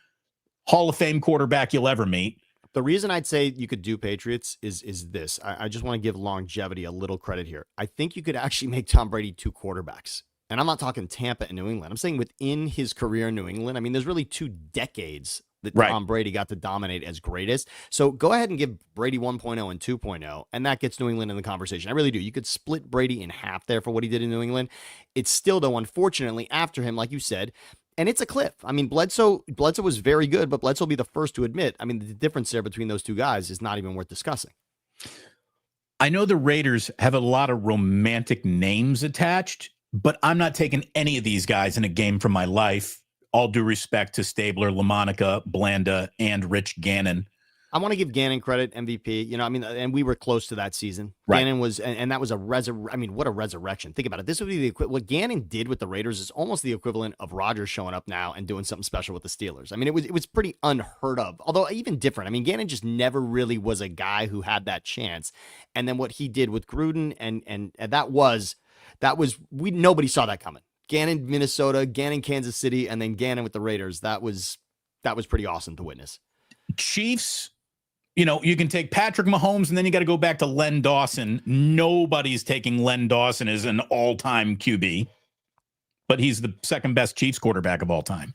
Hall of Fame quarterback you'll ever meet. The reason I'd say you could do Patriots is this. I just want to give longevity a little credit here. I think you could actually make Tom Brady 2 quarterbacks. And I'm not talking Tampa and New England. I'm saying within his career in New England. I mean, there's really 2 decades that Tom Brady got to dominate as greatest. So go ahead and give Brady 1.0 and 2.0, and that gets New England in the conversation. I really do. You could split Brady in half there for what he did in New England. It's still, though, unfortunately, after him, like you said, and it's a cliff. I mean, Bledsoe was very good, but Bledsoe will be the first to admit, I mean, the difference there between those 2 guys is not even worth discussing. I know the Raiders have a lot of romantic names attached, but I'm not taking any of these guys in a game from my life. All due respect to Stabler, LaMonica, Blanda, and Rich Gannon. I want to give Gannon credit, MVP. And we were close to that season. Right. Gannon was, and that was what a resurrection. Think about it. This would be what Gannon did with the Raiders is almost the equivalent of Rodgers showing up now and doing something special with the Steelers. I mean, it was pretty unheard of, although even different. I mean, Gannon just never really was a guy who had that chance. And then what he did with Gruden, and nobody saw that coming. Gannon, Minnesota, Gannon, Kansas City, and then Gannon with the Raiders. That was pretty awesome to witness. Chiefs, you can take Patrick Mahomes, and then you got to go back to Len Dawson. Nobody's taking Len Dawson as an all-time QB, but he's the second best Chiefs quarterback of all time.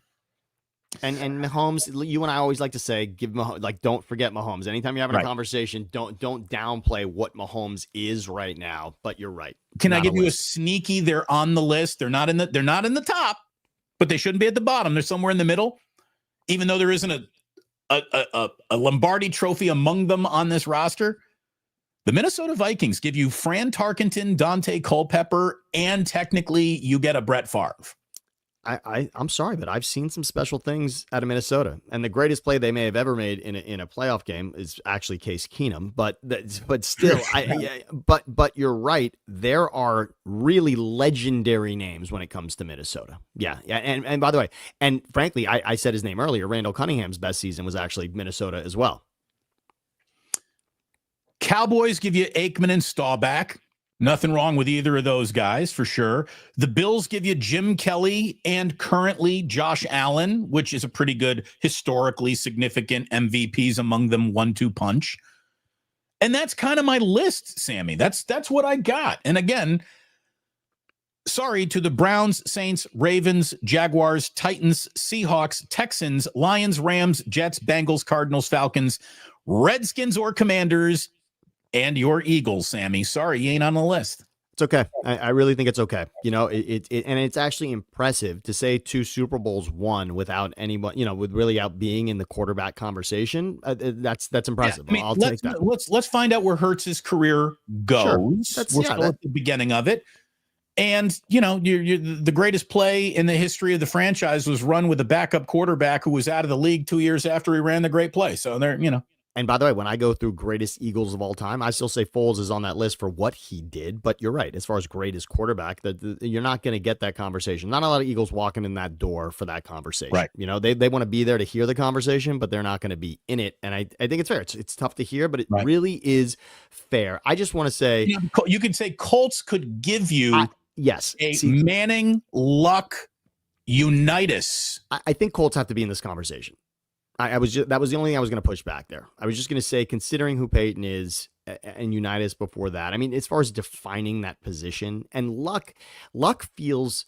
And Mahomes, you and I always like to say, don't forget Mahomes. Anytime you're having a conversation, don't downplay what Mahomes is right now. But you're right. Can I give you a sneaky? They're on the list. They're not in the top, but they shouldn't be at the bottom. They're somewhere in the middle, even though there isn't a Lombardi trophy among them on this roster. The Minnesota Vikings give you Fran Tarkenton, Dante Culpepper, and technically you get a Brett Favre. I'm sorry, but I've seen some special things out of Minnesota, and the greatest play they may have ever made in a playoff game is actually Case Keenum. But still, but you're right. There are really legendary names when it comes to Minnesota. Yeah. And by the way, and frankly, I said his name earlier. Randall Cunningham's best season was actually Minnesota as well. Cowboys give you Aikman and Staubach. Nothing wrong with either of those guys, for sure. The Bills give you Jim Kelly and currently Josh Allen, which is a pretty good, historically significant MVPs among them 1-2 punch. And that's kind of my list, Sammy. That's what I got. And again, sorry to the Browns, Saints, Ravens, Jaguars, Titans, Seahawks, Texans, Lions, Rams, Jets, Bengals, Cardinals, Falcons, Redskins, or Commanders, and your Eagles, Sammy. Sorry, you ain't on the list. It's okay. I really think it's okay. And it's actually impressive to say 2 Super Bowls won without anyone, with really out being in the quarterback conversation. That's impressive. Yeah, I'll take that. Let's find out where Hurts's career goes. Sure. We're still at the beginning of it. And, you're the greatest play in the history of the franchise was run with a backup quarterback who was out of the league 2 years after he ran the great play. So there, And by the way, when I go through greatest Eagles of all time, I still say Foles is on that list for what he did. But you're right. As far as greatest quarterback, you're not going to get that conversation. Not a lot of Eagles walking in that door for that conversation. Right. You know, they want to be there to hear the conversation, but they're not going to be in it. And I think it's fair. It's tough to hear, but it really is fair. I just want to say, you could say Colts could give you Manning, Luck, Unitas. I think Colts have to be in this conversation. That was the only thing I was going to push back there. I was just going to say, considering who Peyton is and Unitas before that, I mean, as far as defining that position, and Luck feels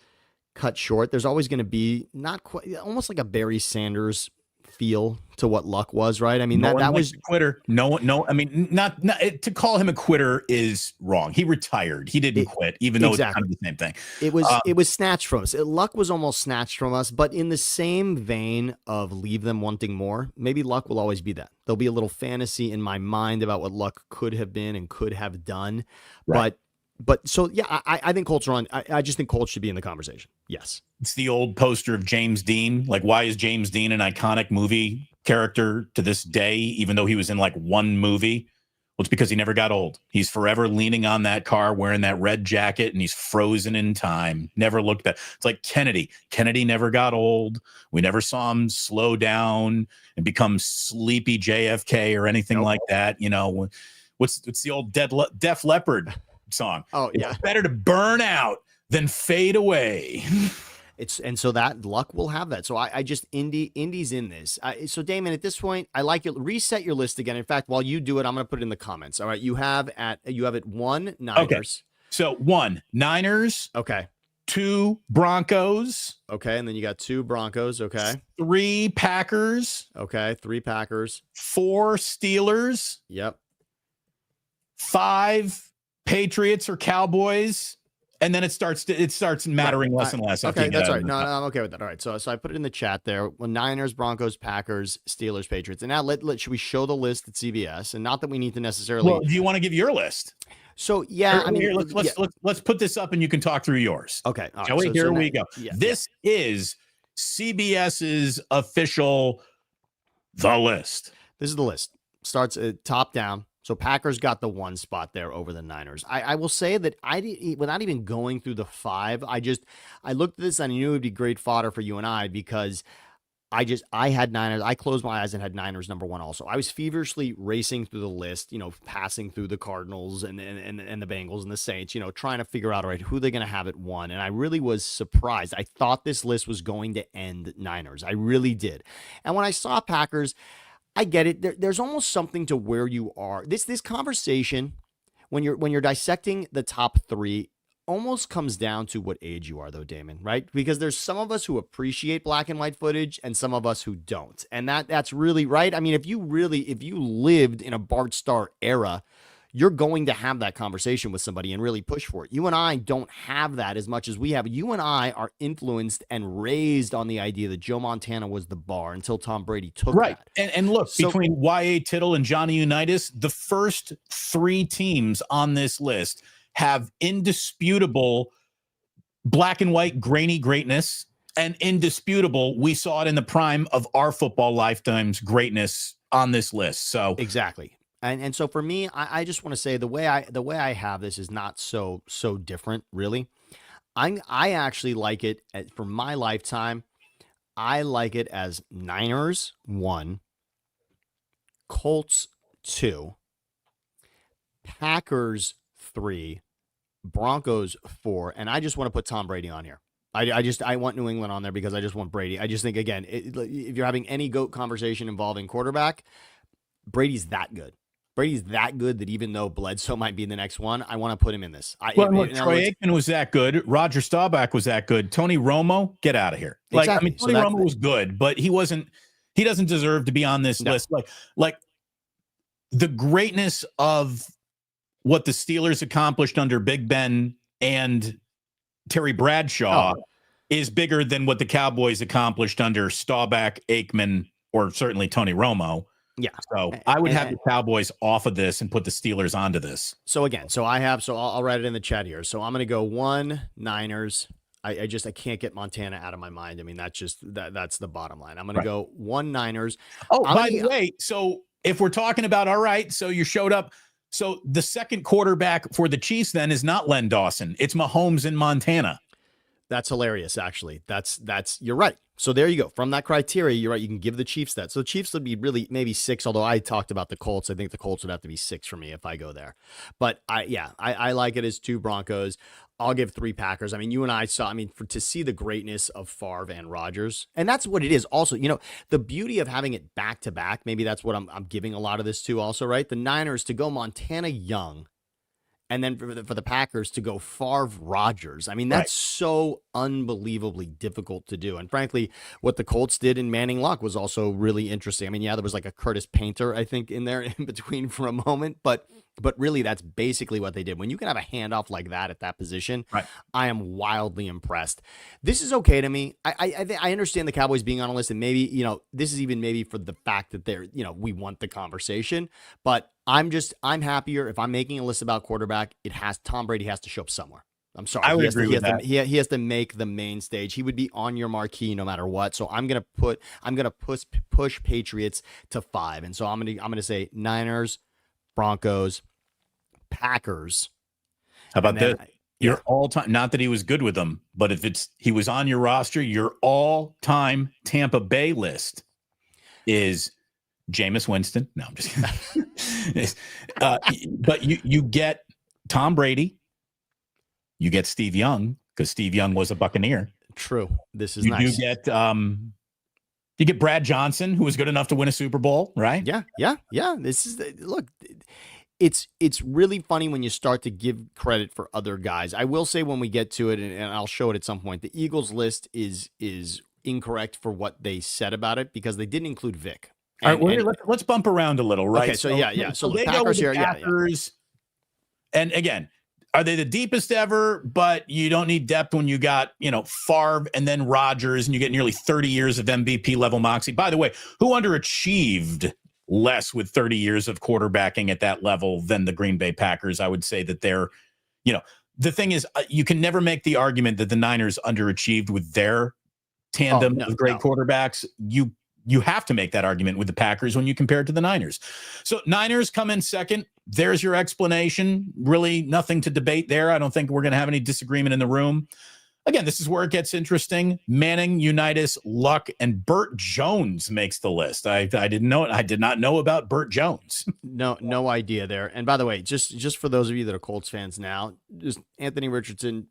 cut short. There's always going to be not quite, almost like a Barry Sanders feel to what Luck was, right? I mean, that was a quitter. No. I mean, not to call him a quitter is wrong. He retired. He didn't quit, even though it's kind of the same thing. It was snatched from us. Luck was almost snatched from us, but in the same vein of leave them wanting more, maybe Luck will always be that. There'll be a little fantasy in my mind about what Luck could have been and could have done. Right. But so, yeah, I think Colts are on. I just think Colts should be in the conversation. Yes. It's the old poster of James Dean. Like, why is James Dean an iconic movie character to this day, even though he was in like one movie? Well, it's because he never got old. He's forever leaning on that car, wearing that red jacket, and he's frozen in time. Never looked back. It's like Kennedy. Kennedy never got old. We never saw him slow down and become sleepy JFK or anything like that. You know, what's the old Def Leppard song? Oh, yeah. It's better to burn out than fade away. And so that Luck will have that. So I just Indy's in this. So Damon, at this point, I like you. Reset your list again. In fact, while you do it, I'm going to put it in the comments. All right, you have it 1 Niners. Okay. So 1 Niners. Okay. 2 Broncos. Okay, and then you got 2 Broncos. Okay. 3 Packers. Okay, 3 Packers. 4 Steelers. Yep. 5 Patriots or Cowboys. And then it starts mattering less and less. Okay, that's right. No, I'm okay with that. All right, so I put it in the chat there. Well, Niners, Broncos, Packers, Steelers, Patriots. And now should we show the list at CBS? And not that we need to necessarily. Well, do you want to give your list? So yeah, let's put this up and you can talk through yours. Okay, all right. Here we go. Yeah, this is CBS's official The List. This is the list. Starts top down. So Packers got the 1 spot there over the Niners. I will say that without even going through the 5, I looked at this and I knew it would be great fodder for you and I, because I had Niners. I closed my eyes and had Niners number 1 also. I was feverishly racing through the list, passing through the Cardinals and the Bengals and the Saints, trying to figure out, all right, who they're going to have at 1. And I really was surprised. I thought this list was going to end Niners. I really did. And when I saw Packers, I get it. There's almost something to where you are. This conversation, when you're dissecting the top 3, almost comes down to what age you are, though, Damon, right? Because there's some of us who appreciate black and white footage and some of us who don't. And that's really right. I mean, if you lived in a Bart Starr era, you're going to have that conversation with somebody and really push for it. You and I don't have that as much as we have. You and I are influenced and raised on the idea that Joe Montana was the bar until Tom Brady took that. And look, between Y.A. Tittle and Johnny Unitas, the first 3 teams on this list have indisputable black and white grainy greatness, and indisputable, we saw it in the prime of our football lifetimes, greatness on this list. So exactly. And so for me, I just want to say the way I have this is not so different, really. I actually like it for my lifetime. I like it as Niners 1, Colts 2, Packers 3, Broncos 4, and I just want to put Tom Brady on here. I want New England on there because I just want Brady. I just think, again, if you're having any GOAT conversation involving quarterback, Brady's that good. Brady's that good that even though Bledsoe might be in the next one, I want to put him in this. Troy Aikman was that good. Roger Staubach was that good. Tony Romo, get out of here. Exactly. Tony Romo was good, but he doesn't deserve to be on this list. Like the greatness of what the Steelers accomplished under Big Ben and Terry Bradshaw is bigger than what the Cowboys accomplished under Staubach, Aikman, or certainly Tony Romo. Yeah. So I would have the Cowboys off of this and put the Steelers onto this. So again, I'll write it in the chat here. So I'm going to go 1 Niners. I can't get Montana out of my mind. I mean, that's the bottom line. I'm going to go 1 Niners. Oh, by the way, so if we're talking about, all right, so you showed up. So the second quarterback for the Chiefs then is not Len Dawson. It's Mahomes in Montana. That's hilarious, actually. That's you're right. So there you go. From that criteria, you're right. You can give the Chiefs that. So the Chiefs would be really maybe 6, although I talked about the Colts. I think the Colts would have to be 6 for me if I go there. But I like it as 2 Broncos. I'll give 3 Packers. I mean, you and I saw, to see the greatness of Favre and Rodgers, and that's what it is. Also, the beauty of having it back to back, maybe that's what I'm giving a lot of this to also, right? The Niners to go Montana young, and then for the Packers to go Favre Rodgers. I mean, that's so unbelievably difficult to do. And frankly, what the Colts did in Manning Luck was also really interesting. I mean, yeah, there was like a Curtis Painter, I think, in there in between for a moment, but really that's basically what they did. When you can have a handoff like that at that position, I am wildly impressed. This is okay to me. I understand the Cowboys being on a list, and maybe, this is even maybe for the fact that they're, we want the conversation, but I'm happier if I'm making a list about quarterback. Tom Brady has to show up somewhere. I'm sorry. I would agree with that. He has to make the main stage. He would be on your marquee no matter what. So I'm gonna push Patriots to 5, and so I'm gonna say Niners, Broncos, Packers. How about this? Your all-time, not that he was good with them, but if he was on your roster, your all-time Tampa Bay list is Jameis Winston. No, I'm just kidding. But you get Tom Brady. You get Steve Young, because Steve Young was a Buccaneer. True. This is nice. You get Brad Johnson, who was good enough to win a Super Bowl, right? Yeah. This is look. It's really funny when you start to give credit for other guys. I will say when we get to it, and I'll show it at some point, the Eagles list is incorrect for what they said about it, because they didn't include Vic. All right, let's bump around a little, right? Okay, so the Packers here, Packers, and again, are they the deepest ever? But you don't need depth when you got, Favre and then Rodgers, and you get nearly 30 years of MVP level moxie. By the way, who underachieved less with 30 years of quarterbacking at that level than the Green Bay Packers? I would say that they're, the thing is, you can never make the argument that the Niners underachieved with their tandem of great quarterbacks. You have to make that argument with the Packers when you compare it to the Niners. So Niners come in second. There's your explanation. Really nothing to debate there. I don't think we're going to have any disagreement in the room. Again, this is where it gets interesting. Manning, Unitas, Luck, and Burt Jones makes the list. I didn't know it. I did not know about Burt Jones. No idea there. And by the way, just for those of you that are Colts fans now, just Anthony Richardson,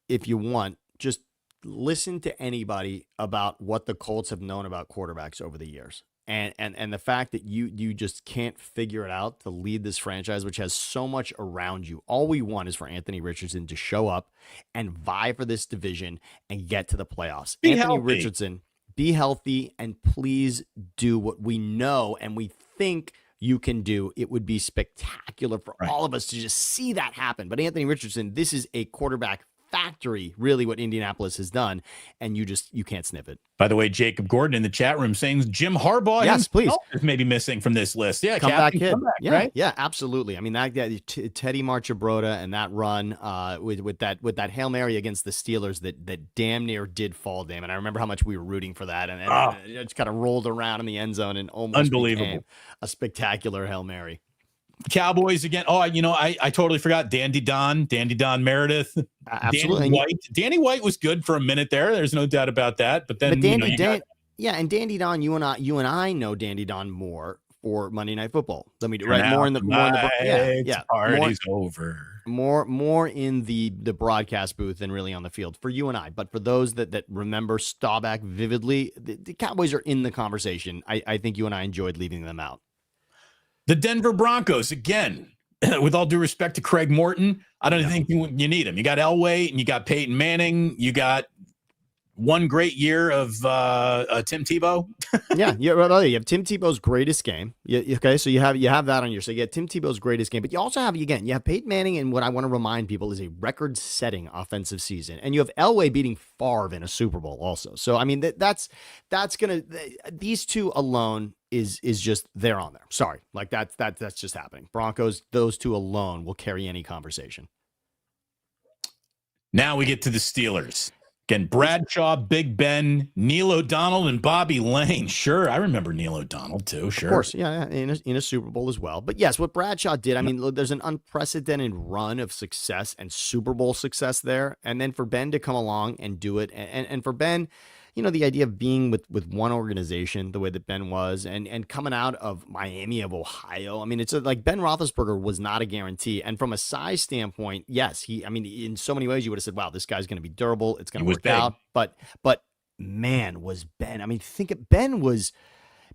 if you want, just listen to anybody about what the Colts have known about quarterbacks over the years. And the fact that you just can't figure it out to lead this franchise, which has so much around you. All we want is for Anthony Richardson to show up and vie for this division and get to the playoffs. Richardson, be healthy, and please do what we know and we think you can do. It would be spectacular for all of us to just see that happen. But Anthony Richardson, this is a quarterback factory, really, what Indianapolis has done, and you can't sniff it. By the way, Jacob Gordon in the chat room saying Jim Harbaugh is maybe missing from this list. Yeah, comeback kid. Right? Yeah, absolutely. I mean, Teddy Marchibroda and that run with that Hail Mary against the Steelers that damn near did fall, Damon. I remember how much we were rooting for that, and it just kind of rolled around in the end zone and almost became a spectacular Hail Mary. Cowboys again. Oh, I totally forgot Dandy Don Meredith. Absolutely. Danny White was good for a minute there. There's no doubt about that. But then, and Dandy Don, you and I know Dandy Don more for Monday Night Football. Let me do right more in the party's over. More in the broadcast booth than really on the field for you and I. But for those that remember Staubach vividly, the Cowboys are in the conversation. I think you and I enjoyed leaving them out. The Denver Broncos, again, with all due respect to Craig Morton, I don't think you need him. You got Elway and you got Peyton Manning. You got one great year of Tim Tebow. You have Tim Tebow's greatest game. Okay, so you have that on your. So you get Tim Tebow's greatest game, but you also have Peyton Manning, and what I want to remind people is a record-setting offensive season, and you have Elway beating Favre in a Super Bowl also. So I mean that's gonna these two alone is just they're on there. Sorry, like that's just happening. Broncos, those two alone will carry any conversation. Now we get to the Steelers. Again, Bradshaw, Big Ben, Neil O'Donnell, and Bobby Lane. Sure, I remember Neil O'Donnell too. Sure, of course, yeah, in a Super Bowl as well. But yes, what Bradshaw did, I mean, look, there's an unprecedented run of success and Super Bowl success there, and then for Ben to come along and do it, and for Ben, you know, the idea of being with one organization the way that Ben was, and coming out of Miami of Ohio. I mean, it's like Ben Roethlisberger was not a guarantee, and from a size standpoint, yes, I mean, in so many ways, you would have said, "Wow, this guy's going to be durable. It's going to work out." But man, was Ben? I mean,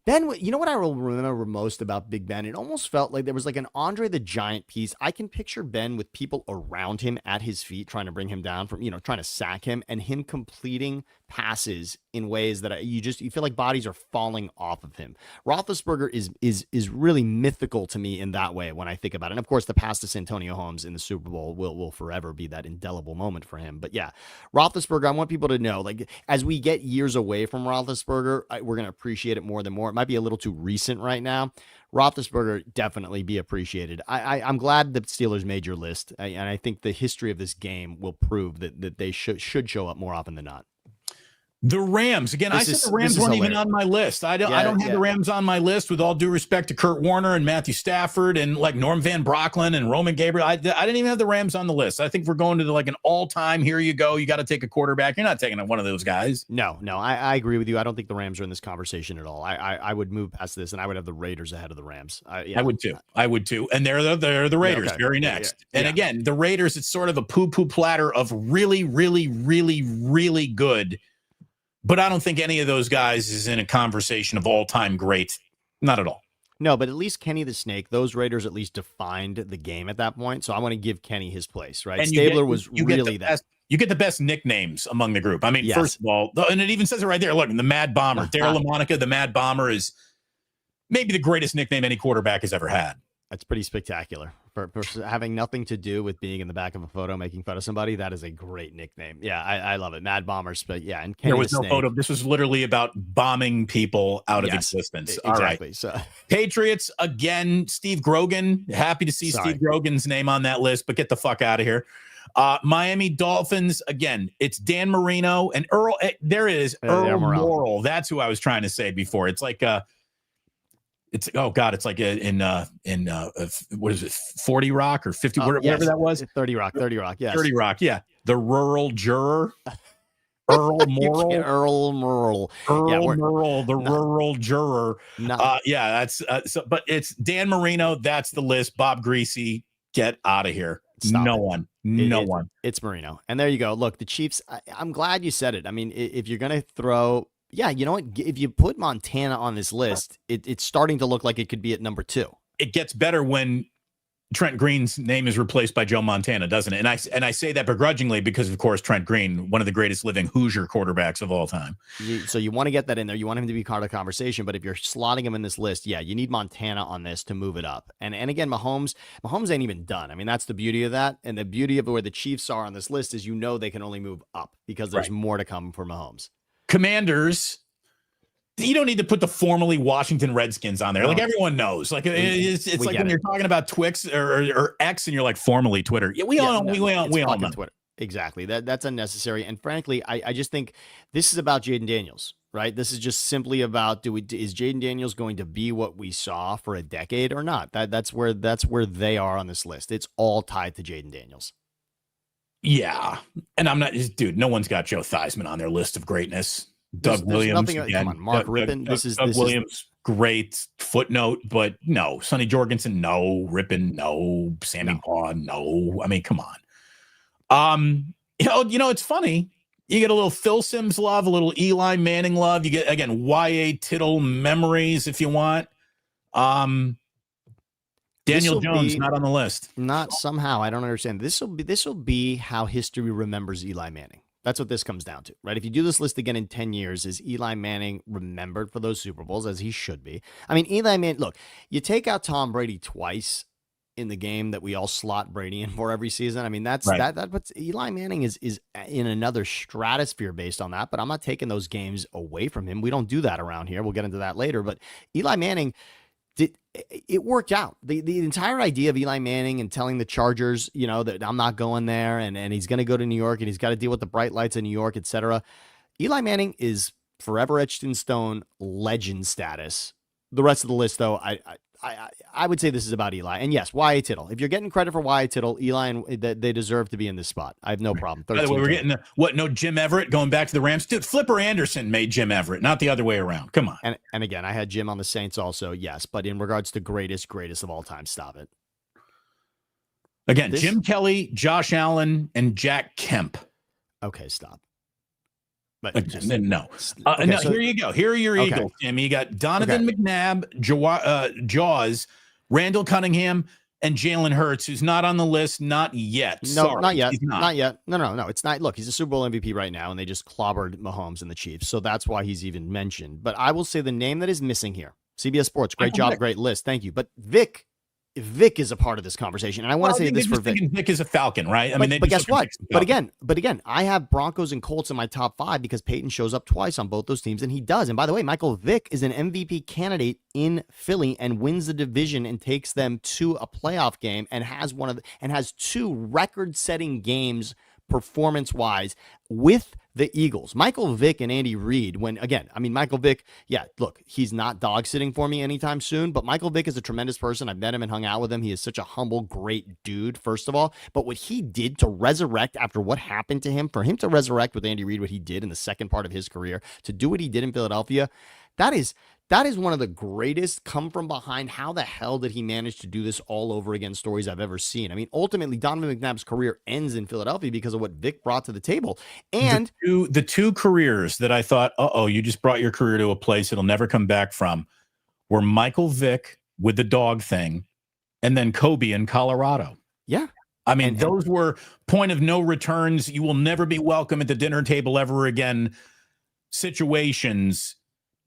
Ben, you know what I will remember most about Big Ben? It almost felt like there was like an Andre the Giant piece. I can picture Ben with people around him at his feet trying to bring him down from, trying to sack him, and him completing passes in ways that you feel like bodies are falling off of him. Roethlisberger is really mythical to me in that way when I think about it. And of course, the pass to Santonio Holmes in the Super Bowl will forever be that indelible moment for him. But yeah, Roethlisberger, I want people to know, like, as we get years away from Roethlisberger, we're going to appreciate it more and more. It might be a little too recent right now. Roethlisberger definitely be appreciated. I'm glad the Steelers made your list, and I think the history of this game will prove that they should show up more often than not. The Rams, again, I said the Rams weren't even on my list. I don't have the Rams on my list, with all due respect to Kurt Warner and Matthew Stafford and like Norm Van Brocklin and Roman Gabriel. I didn't even have the Rams on the list. I think we're going to like an all-time, here you go, you got to take a quarterback. You're not taking one of those guys. No, I agree with you. I don't think the Rams are in this conversation at all. I would move past this, and I would have the Raiders ahead of the Rams. I would too. And they're the Raiders very next. And again, the Raiders, it's sort of a poo-poo platter of really, really, really, really good. But I don't think any of those guys is in a conversation of all-time great. Not at all. No, but at least Kenny the Snake, those Raiders at least defined the game at that point. So I want to give Kenny his place, right? And Stabler was really that. You get the best nicknames among the group. I mean, yes. First of all, and it even says it right there. Look, the Mad Bomber. Daryl LaMonica, the Mad Bomber, is maybe the greatest nickname any quarterback has ever had. That's pretty spectacular. For having nothing to do with being in the back of a photo making fun of somebody, that is a great nickname. Yeah, I love it. Mad Bombers, but yeah, and Kenny there was no photo. This was literally about bombing people out of existence. Exactly. All right. So Patriots again. Steve Grogan. Happy to see Steve Grogan's name on that list, but get the fuck out of here. Miami Dolphins again. It's Dan Marino and Earl. There it is. Earl Morrall. That's who I was trying to say before. It's like it's it's like in what is it, 40 Rock or 50, whatever that was? 30 Rock, yes. 30 Rock, yeah. The rural juror, Earl Morrall. Earl Morrall, the rural juror. That's but it's Dan Marino. That's the list. Bob Greasy, get out of here. No one. It's Marino, and there you go. Look, the Chiefs. I'm glad you said it. I mean, if you're gonna throw. Yeah, you know what? If you put Montana on this list, it's starting to look like it could be at number 2. It gets better when Trent Green's name is replaced by Joe Montana, doesn't it? And I say that begrudgingly because, of course, Trent Green, one of the greatest living Hoosier quarterbacks of all time. So you want to get that in there. You want him to be part of the conversation. But if you're slotting him in this list, yeah, you need Montana on this to move it up. And again, Mahomes ain't even done. I mean, that's the beauty of that. And the beauty of where the Chiefs are on this list is they can only move up because there's more to come for Mahomes. Commanders, you don't need to put the formerly Washington Redskins on there. Like everyone knows. Like it's like when you're talking about Twix or X and you're like formerly Twitter. Yeah, we all know Twitter. Exactly. That's unnecessary. And frankly, I just think this is about Jaden Daniels, right? This is just simply about is Jaden Daniels going to be what we saw for a decade or not? That's where they are on this list. It's all tied to Jaden Daniels. Yeah. And I'm not, dude, no one's got Joe Theismann on their list of greatness. Doug Williams. Come on, Mark Rippon. Doug Williams, great footnote, but no. Sonny Jorgensen, no. Rippon, no. Sammy Paw, no. I mean, come on. It's funny. You get a little Phil Simms love, a little Eli Manning love. You get, again, Y.A. Tittle memories if you want. Daniel Jones not on the list. Not somehow. I don't understand. This will be how history remembers Eli Manning. That's what this comes down to, right? If you do this list again in 10 years, is Eli Manning remembered for those Super Bowls, as he should be? I mean, Eli Manning, look, you take out Tom Brady twice in the game that we all slot Brady in for every season. I mean, that puts Eli Manning is in another stratosphere based on that, but I'm not taking those games away from him. We don't do that around here. We'll get into that later, but Eli Manning, It worked out. The entire idea of Eli Manning and telling the Chargers, that I'm not going there and he's going to go to New York and he's got to deal with the bright lights of New York, etc. Eli Manning is forever etched in stone, legend status. The rest of the list, though, I would say this is about Eli. And yes, Y.A. Tittle. If you're getting credit for Y.A. Tittle, Eli, and they deserve to be in this spot. I have no problem. By the way, we're getting no Jim Everett going back to the Rams. Dude, Flipper Anderson made Jim Everett, not the other way around. Come on. And again, I had Jim on the Saints also, yes. But in regards to greatest of all time, stop it. Again, Jim Kelly, Josh Allen, and Jack Kemp. Okay, stop. But no. No, here you go. Here are your Eagles, Tim. You got Donovan McNabb, Jaws, Randall Cunningham, and Jalen Hurts, who's not on the list, not yet. No, Sorry, not yet. Not yet. No. It's not. Look, he's a Super Bowl MVP right now, and they just clobbered Mahomes and the Chiefs. So that's why he's even mentioned. But I will say the name that is missing here, CBS Sports, great job, great list. Thank you. But Vic is a part of this conversation, and I want to say this for Vic. Vic is a Falcon, right? But guess what? But again, I have Broncos and Colts in my top 5 because Peyton shows up twice on both those teams, and he does. And by the way, Michael Vick is an MVP candidate in Philly and wins the division and takes them to a playoff game and has 2 record-setting games performance-wise with the Eagles. Michael Vick and Andy Reid, Michael Vick, look, he's not dog sitting for me anytime soon, but Michael Vick is a tremendous person. I've met him and hung out with him. He is such a humble, great dude, first of all. But what he did to resurrect after what happened to him, for him to resurrect with Andy Reid what he did in the second part of his career, to do what he did in Philadelphia, that is one of the greatest come from behind. How the hell did he manage to do this all over again stories I've ever seen? I mean, ultimately, Donovan McNabb's career ends in Philadelphia because of what Vic brought to the table. And the two careers that I thought, you just brought your career to a place it'll never come back from, were Michael Vick with the dog thing and then Kobe in Colorado. Yeah. I mean, those were point of no returns. You will never be welcome at the dinner table ever again situations.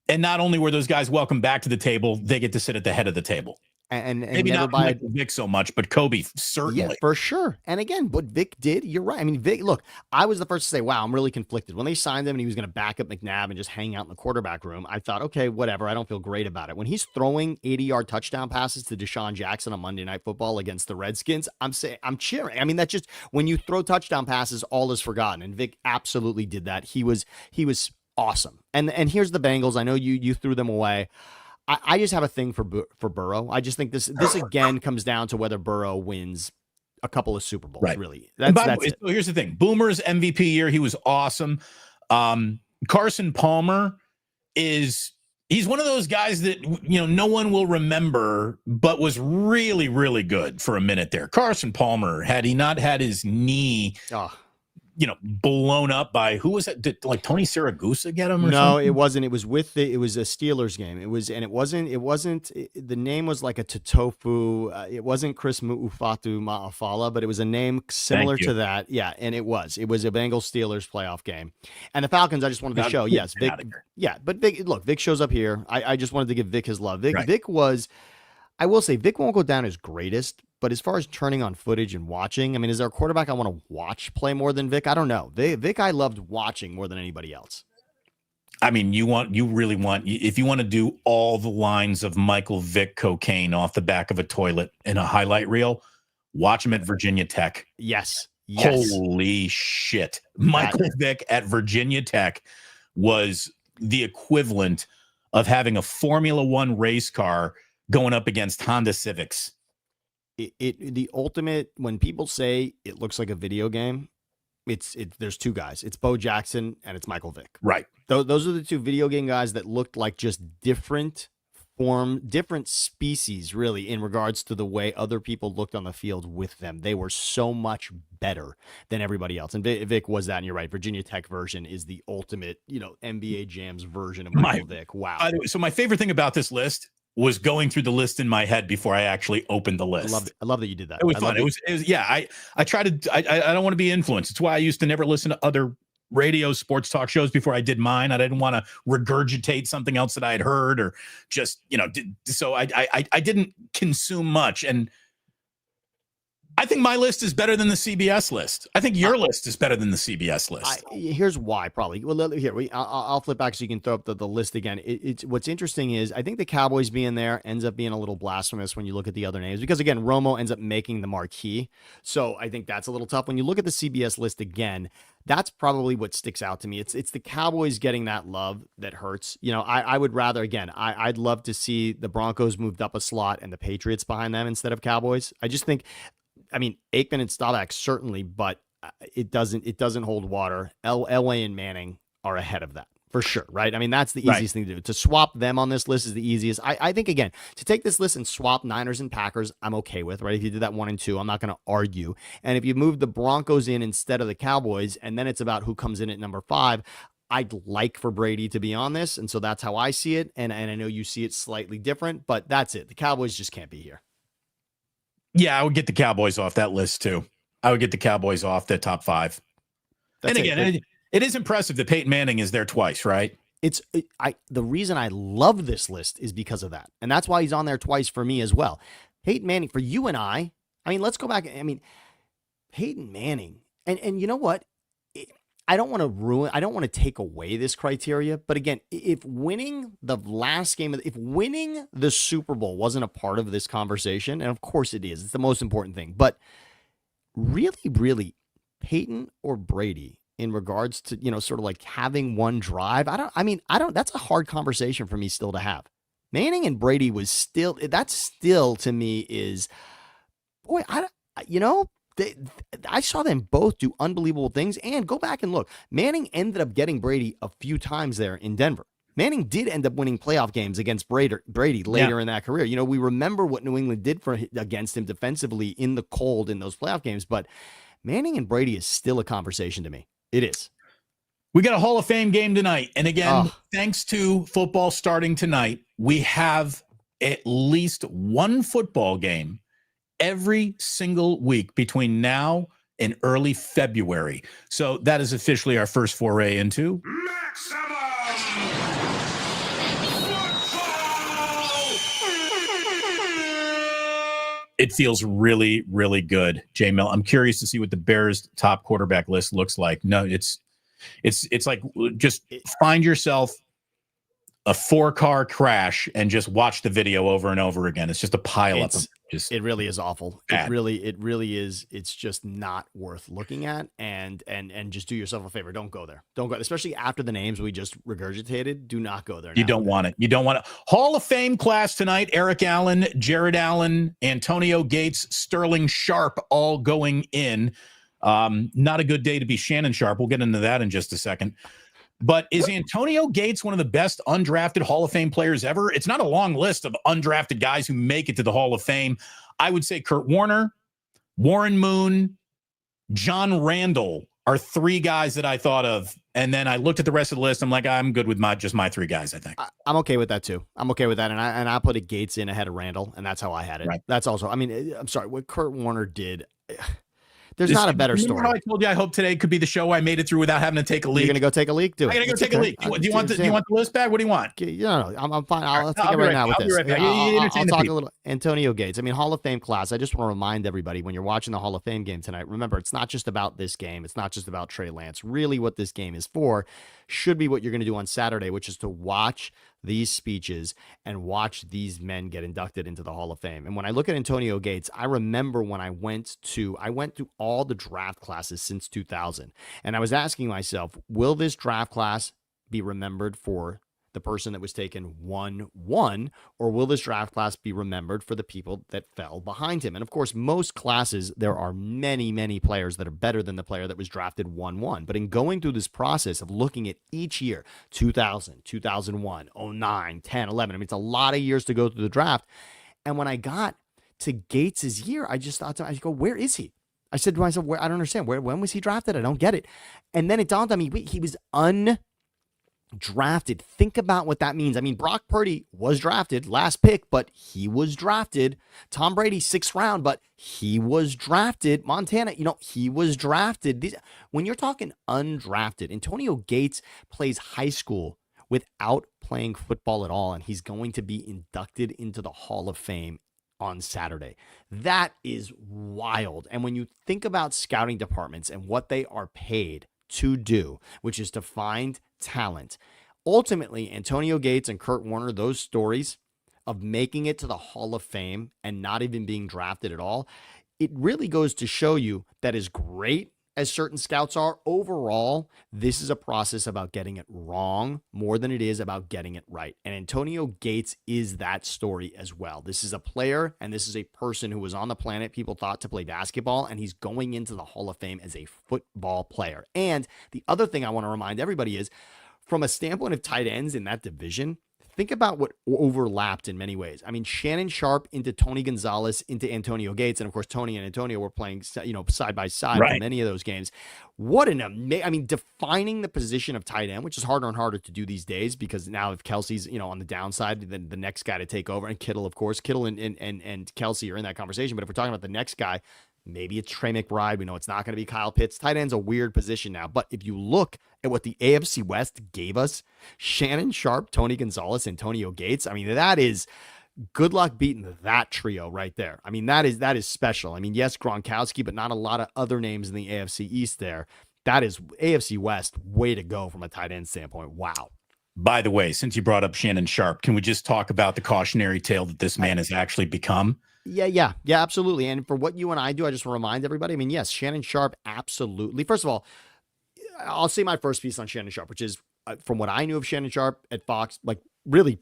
And not only were those guys welcome back to the table, they get to sit at the head of the table. And maybe not Michael Vick so much, but Kobe certainly. Yeah, for sure. And again, what Vic did, you're right. I mean, Vic, look, I was the first to say, wow, I'm really conflicted. When they signed him and he was going to back up McNabb and just hang out in the quarterback room, I thought, okay, whatever. I don't feel great about it. When he's throwing 80-yard touchdown passes to Deshaun Jackson on Monday Night Football against the Redskins, I'm cheering. I mean, that's just when you throw touchdown passes, all is forgotten. And Vic absolutely did that. He was awesome. And here's the Bengals. I know you threw them away. I just have a thing for Burrow. I just think this again comes down to whether Burrow wins a couple of Super Bowls, right. Really. That's it. So here's the thing. Boomer's MVP year, he was awesome. Carson Palmer he's one of those guys that, no one will remember, but was really, really good for a minute there. Carson Palmer, had he not had his knee blown up by, who was it? Did like Tony Siragusa get him? Or no, something? It wasn't. It was it was a Steelers game. It wasn't, the name was like a Totofu. It wasn't Chris Mu'ufatu Ma'afala, but it was a name similar to that. Yeah. And it was a Bengals Steelers playoff game. And the Falcons, I just wanted to show, yes, Vic. Yeah. But Vic shows up here. I just wanted to give Vic his love. Vic was, I will say, Vic won't go down as greatest, but as far as turning on footage and watching, I mean, is there a quarterback I want to watch play more than Vic? I don't know. Vic, I loved watching more than anybody else. I mean, if you want to do all the lines of Michael Vick cocaine off the back of a toilet in a highlight reel, watch him at Virginia Tech. Yes. Holy shit. Michael Vick at Virginia Tech was the equivalent of having a Formula One race car going up against Honda Civics. The ultimate, when people say it looks like a video game, there's 2 guys. It's Bo Jackson and it's Michael Vick. Right. Those are the 2 video game guys that looked like just different species, really, in regards to the way other people looked on the field with them. They were so much better than everybody else. And Vic was that, and you're right. Virginia Tech version is the ultimate, NBA Jams version of Michael Vick. Wow. So my favorite thing about this list was going through the list in my head before I actually opened the list. I love that you did that. It was fun. It was I try to, I don't want to be influenced. It's why I used to never listen to other radio sports talk shows before I did mine. I didn't want to regurgitate something else that I had heard or just, so I didn't consume much. And I think my list is better than the CBS list. I think your list is better than the CBS list. Here's why, probably. Well, here I'll flip back so you can throw up the list again. It's what's interesting is I think the Cowboys being there ends up being a little blasphemous when you look at the other names because again, Romo ends up making the marquee. So I think that's a little tough. When you look at the CBS list again, that's probably what sticks out to me. It's the Cowboys getting that love that hurts. You know, I would rather, again, I'd love to see the Broncos moved up a slot and the Patriots behind them instead of Cowboys. I just think, I mean, Aikman and Staubach certainly, but it doesn't hold water. Elway and Manning are ahead of that. For sure, right? I mean, that's the easiest thing to do. To swap them on this list is the easiest. I think, again, to take this list and swap Niners and Packers, I'm okay with, right? If you did that 1 and 2, I'm not going to argue. And if you move the Broncos in instead of the Cowboys, and then it's about who comes in at number 5, I'd like for Brady to be on this. And so that's how I see it. And I know you see it slightly different, but that's it. The Cowboys just can't be here. Yeah, I would get the Cowboys off that list, too. I would get the Cowboys off the top 5. That's and again, it is impressive that Peyton Manning is there twice, right? The reason I love this list is because of that. And that's why he's on there twice for me as well. Peyton Manning, for you and I mean, let's go back. I mean, Peyton Manning, and you know what? I don't want to take away this criteria, but again, if winning the last game, if winning the Super Bowl wasn't a part of this conversation, and of course it is, it's the most important thing, but really, Peyton or Brady, in regards to, you know, sort of like having one drive. That's a hard conversation for me still to have. Manning and Brady that's still to me is, boy, I saw them both do unbelievable things, and go back and look. Manning ended up getting Brady a few times there in Denver. Manning did end up winning playoff games against Brady later in that career. You know, we remember what New England did against him defensively in the cold in those playoff games, but Manning and Brady is still a conversation to me. It is. We got a Hall of Fame game tonight. And again, thanks to football starting tonight, we have at least one football game every single week between now and early February. So that is officially our first foray into Maximum It feels really, really good, J Mel. I'm curious to see what the Bears' top quarterback list looks like. No, it's like just find yourself a 4-car crash and just watch the video over and over again. It's just a pile up of just. It really is awful. Bad. It really is. It's just not worth looking at. And just do yourself a favor. Don't go there. Don't go, especially after the names we just regurgitated. Do not go there. You don't want it. You don't want it. Hall of Fame class tonight. Eric Allen, Jared Allen, Antonio Gates, Sterling Sharpe, all going in. Not a good day to be Shannon Sharpe. We'll get into that in just a second. But is Antonio Gates one of the best undrafted Hall of Fame players ever? It's not a long list of undrafted guys who make it to the Hall of Fame. I would say Kurt Warner, Warren Moon, John Randall are 3 guys that I thought of. And then I looked at the rest of the list. I'm like, I'm good with just my 3 guys, I think. I'm okay with that too. I'm okay with that. And I put a Gates in ahead of Randall, and that's how I had it. Right. That's also, I mean, I'm sorry, what Kurt Warner did. There's not a better story. I told you I hope today could be the show I made it through without having to take a leak. You're going to go take a leak? Do it. I'm going to go take a leak. Do you want the list back? What do you want? No, I'm fine. I'll take it right now with this. I'll talk a little. Antonio Gates. I mean, Hall of Fame class. I just want to remind everybody when you're watching the Hall of Fame game tonight, remember, it's not just about this game. It's not just about Trey Lance. Really what this game is for should be what you're going to do on Saturday, which is to watch these speeches and watch these men get inducted into the Hall of Fame. And when I look at Antonio Gates, I remember when I went through all the draft classes since 2000. And I was asking myself, will this draft class be remembered for the person that was taken 1-1, or will this draft class be remembered for the people that fell behind him? And of course, most classes, there are many, many players that are better than the player that was drafted 1-1. But in going through this process of looking at each year, 2000, 2001, 09, 10, 11, I mean, it's a lot of years to go through the draft. And when I got to Gates's year, I just thought, I go, where is he? I said to myself, I don't understand. When was he drafted? I don't get it. And then it dawned on me, wait, he was drafted. Think about what that means. I mean, Brock Purdy was drafted, last pick, but he was drafted. Tom Brady, 6th round, but he was drafted. Montana, he was drafted. When you're talking undrafted, Antonio Gates plays high school without playing football at all, and he's going to be inducted into the Hall of Fame. on Saturday. That is wild. And when you think about scouting departments and what they are paid to do, which is to find talent, ultimately, Antonio Gates and Kurt Warner, those stories of making it to the Hall of Fame and not even being drafted at all, it really goes to show you that as great as certain scouts are, overall, this is a process about getting it wrong more than it is about getting it right. And Antonio Gates is that story as well. This is a player and this is a person who was on the planet people thought to play basketball, and he's going into the Hall of Fame as a football player. And the other thing I want to remind everybody is, from a standpoint of tight ends in that division, think about what overlapped in many ways. I mean, Shannon Sharpe into Tony Gonzalez into Antonio Gates. And of course, Tony and Antonio were playing, side by side for many of those games. What an amazing, defining the position of tight end, which is harder and harder to do these days, because now if Kelsey's, on the downside, then the next guy to take over, and Kittle, of course, Kittle and Kelsey are in that conversation. But if we're talking about the next guy, maybe it's Trey McBride. We know it's not going to be Kyle Pitts. Tight end's a weird position now. But if you look at what the AFC West gave us, Shannon Sharpe, Tony Gonzalez, Antonio Gates, I mean, that is good luck beating that trio right there. I mean, that is special. I mean, yes, Gronkowski, but not a lot of other names in the AFC East there. That is AFC West, way to go from a tight end standpoint. Wow. By the way, since you brought up Shannon Sharpe, can we just talk about the cautionary tale that this man has actually become? Yeah, absolutely. And for what you and I do, I just want to remind everybody, I mean, yes, Shannon Sharpe, absolutely. First of all, I'll say my first piece on Shannon Sharpe, which is from what I knew of Shannon Sharpe at Fox, like really,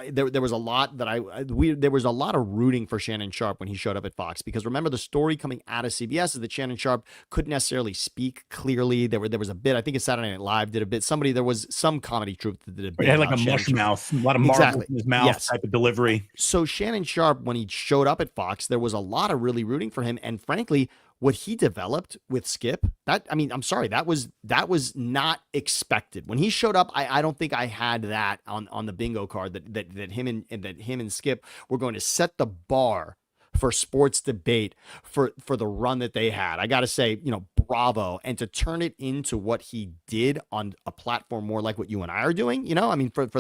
there was a lot that there was a lot of rooting for Shannon Sharpe when he showed up at Fox, because remember, the story coming out of CBS is that Shannon Sharpe couldn't necessarily speak clearly. There was a bit, I think it's Saturday Night Live did a bit. There was some comedy troupe that did a bit. He had like a mush mouth, a lot of marbles in his mouth type of delivery. So Shannon Sharpe, when he showed up at Fox, there was a lot of really rooting for him. And frankly, what he developed with Skip, I'm sorry, that was not expected. When he showed up, I don't think I had that on the bingo card that him and Skip were going to set the bar for sports debate for the run that they had. I got to say, bravo. And to turn it into what he did on a platform more like what you and I are doing, I mean, from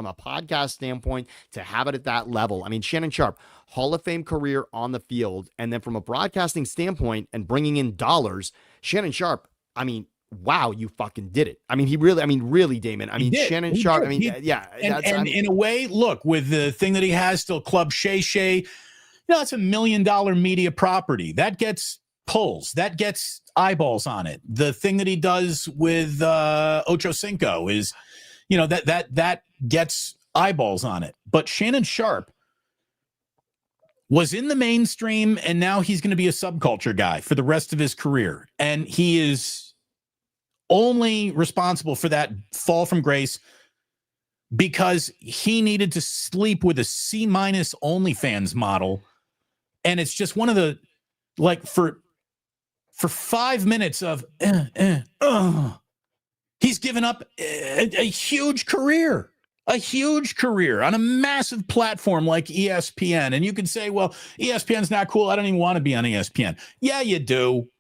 a podcast standpoint, to have it at that level. I mean, Shannon Sharpe, Hall of Fame career on the field. And then from a broadcasting standpoint and bringing in dollars, Shannon Sharpe, I mean, wow, you fucking did it. I mean, really, Damon. I mean, Shannon Sharpe, and in a way, look, with the thing that he has still, Club Shay Shay, it's $1 million media property that gets pulls, that gets eyeballs on it. The thing that he does with Ocho Cinco is, that gets eyeballs on it. But Shannon Sharpe was in the mainstream, and now he's going to be a subculture guy for the rest of his career. And he is only responsible for that fall from grace because he needed to sleep with a C- OnlyFans model. And it's just one of the, like, for 5 minutes of, he's given up a huge career on a massive platform like ESPN. And you could say, well, ESPN's not cool. I don't even want to be on ESPN. Yeah, you do.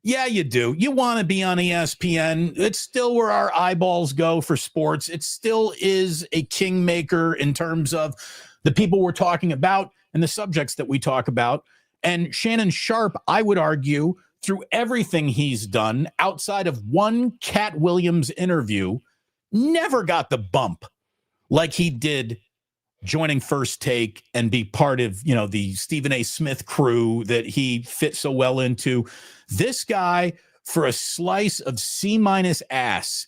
You want to be on ESPN. It's still where our eyeballs go for sports. It still is a kingmaker in terms of the people we're talking about and the subjects that we talk about. And Shannon Sharpe, I would argue, through everything he's done outside of one Cat Williams interview, never got the bump like he did joining First Take and be part of, the Stephen A. Smith crew that he fit so well into. This guy, for a slice of C- ass,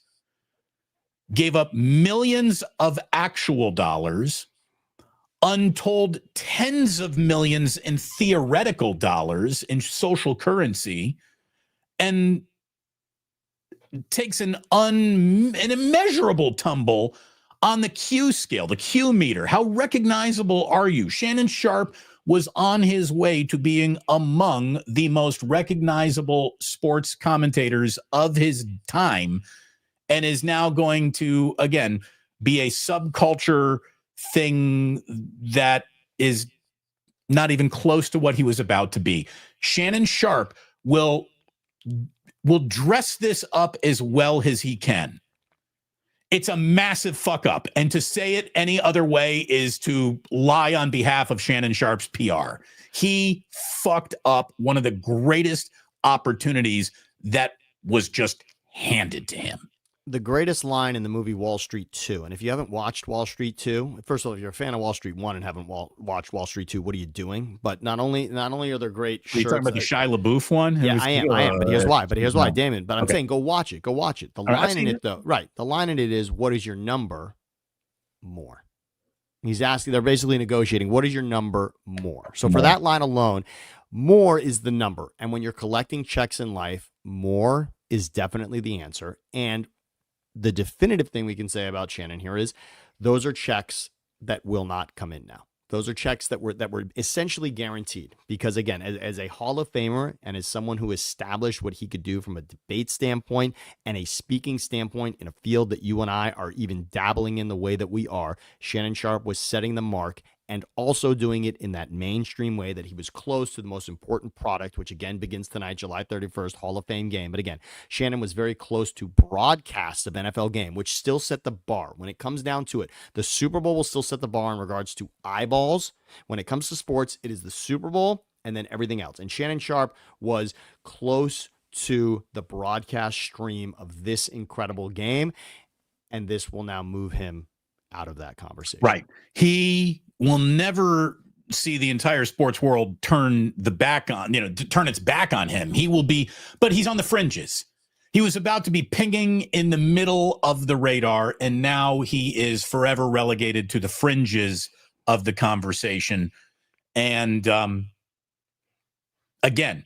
gave up millions of actual dollars, untold tens of millions in theoretical dollars in social currency, and takes an immeasurable tumble on the Q scale, the Q meter. How recognizable are you? Shannon Sharpe was on his way to being among the most recognizable sports commentators of his time, and is now going to, again, be a subculture thing that is not even close to what he was about to be. Shannon Sharpe will dress this up as well as he can It's a massive fuck up. And to say it any other way is to lie on behalf of Shannon Sharpe's PR. He fucked up one of the greatest opportunities that was just handed to him. The greatest line in the movie Wall Street 2. And if you haven't watched Wall Street 2, first of all, if you're a fan of Wall Street 1 and haven't watched Wall Street 2, what are you doing? But not only are there great shirts. Are you talking about the Shia LaBeouf one? Yeah, I am. But here's why, Damon. But I'm saying go watch it. The line in it, though, right. The line in it is, what is your number? More. He's asking, they're basically negotiating, what is your number? More. So for that line alone, more is the number. And when you're collecting checks in life, more is definitely the answer. And the definitive thing we can say about Shannon here is those are checks that will not come in now. Those are checks that were essentially guaranteed because, again, as a Hall of Famer and as someone who established what he could do from a debate standpoint and a speaking standpoint in a field that you and I are even dabbling in the way that we are, Shannon Sharpe was setting the mark and also doing it in that mainstream way that he was close to the most important product, which again begins tonight, July 31st, Hall of Fame game. But again, Shannon was very close to broadcasts of NFL game, which still set the bar. When it comes down to it, the Super Bowl will still set the bar in regards to eyeballs. When it comes to sports, it is the Super Bowl and then everything else. And Shannon Sharpe was close to the broadcast stream of this incredible game. And this will now move him out of that conversation. Right. He will never see the entire sports world turn its back on him. He will be, but he's on the fringes. He was about to be pinging in the middle of the radar, and now he is forever relegated to the fringes of the conversation. And again,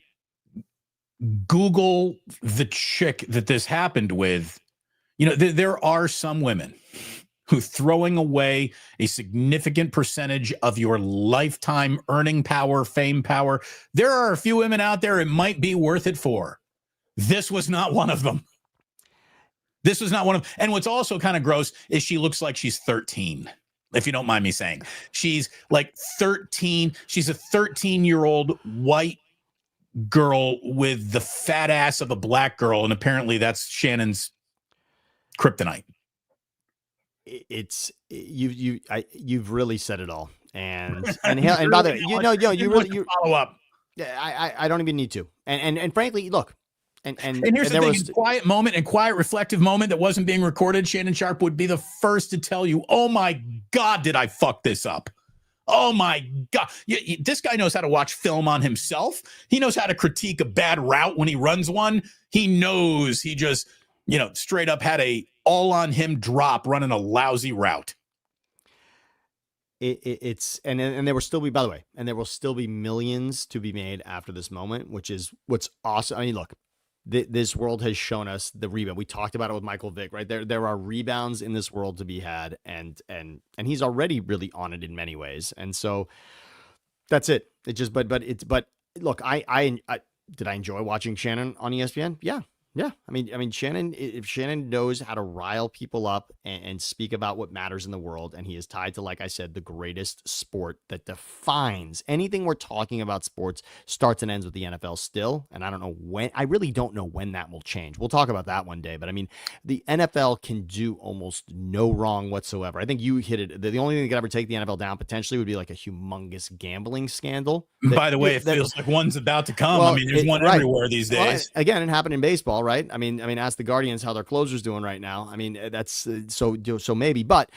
Google the chick that this happened with. There are some women who throwing away a significant percentage of your lifetime earning power, fame power. There are a few women out there it might be worth it for. This was not one of them. This was not one of them. And what's also kind of gross is she looks like she's 13, if you don't mind me saying. She's like 13. She's a 13-year-old white girl with the fat ass of a black girl, and apparently that's Shannon's kryptonite. You've really said it all, and by the way, you really follow up. I don't even need to, and frankly, look, and here's the thing: in quiet moment and quiet reflective moment that wasn't being recorded, Shannon Sharpe would be the first to tell you, "Oh my God, did I fuck this up? Oh my God, this guy knows how to watch film on himself. He knows how to critique a bad route when he runs one. He knows he just." Straight up had a all on him drop running a lousy route. It's and there will still be, by the way, and there will still be millions to be made after this moment, which is what's awesome. I mean, look, this world has shown us the rebound. We talked about it with Michael Vick, right? There are rebounds in this world to be had, and he's already really on it in many ways. And so that's it. It just but look, I did I enjoy watching Shannon on ESPN? Yeah. Yeah, I mean, Shannon. If Shannon knows how to rile people up and speak about what matters in the world, and he is tied to, like I said, the greatest sport that defines anything we're talking about. Sports starts and ends with the NFL still, and I don't know when. I really don't know when that will change. We'll talk about that one day. But I mean, the NFL can do almost no wrong whatsoever. I think you hit it. The only thing that could ever take the NFL down potentially would be like a humongous gambling scandal. By the way, it feels like one's about to come. Well, I mean, there's one everywhere these days. Well, again, it happened in baseball. Right? I mean, ask the Guardians how their closer's doing right now. I mean, that's so maybe, but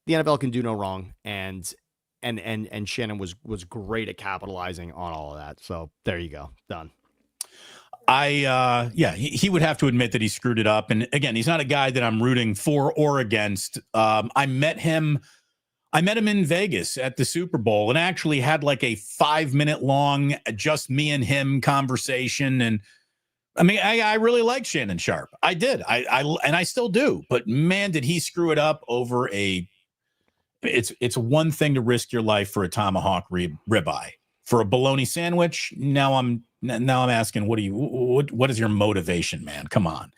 the NFL can do no wrong, and Shannon was great at capitalizing on all of that. So there you go, done. He would have to admit that he screwed it up, and again, he's not a guy that I'm rooting for or against. I met him in Vegas at the Super Bowl, and actually had like a 5-minute long just me and him conversation. And I mean, I really liked Shannon Sharpe. I did. I still do. But man, did he screw it up over it's one thing to risk your life for a tomahawk ribeye. For a bologna sandwich, now I'm asking, what is your motivation, man? Come on.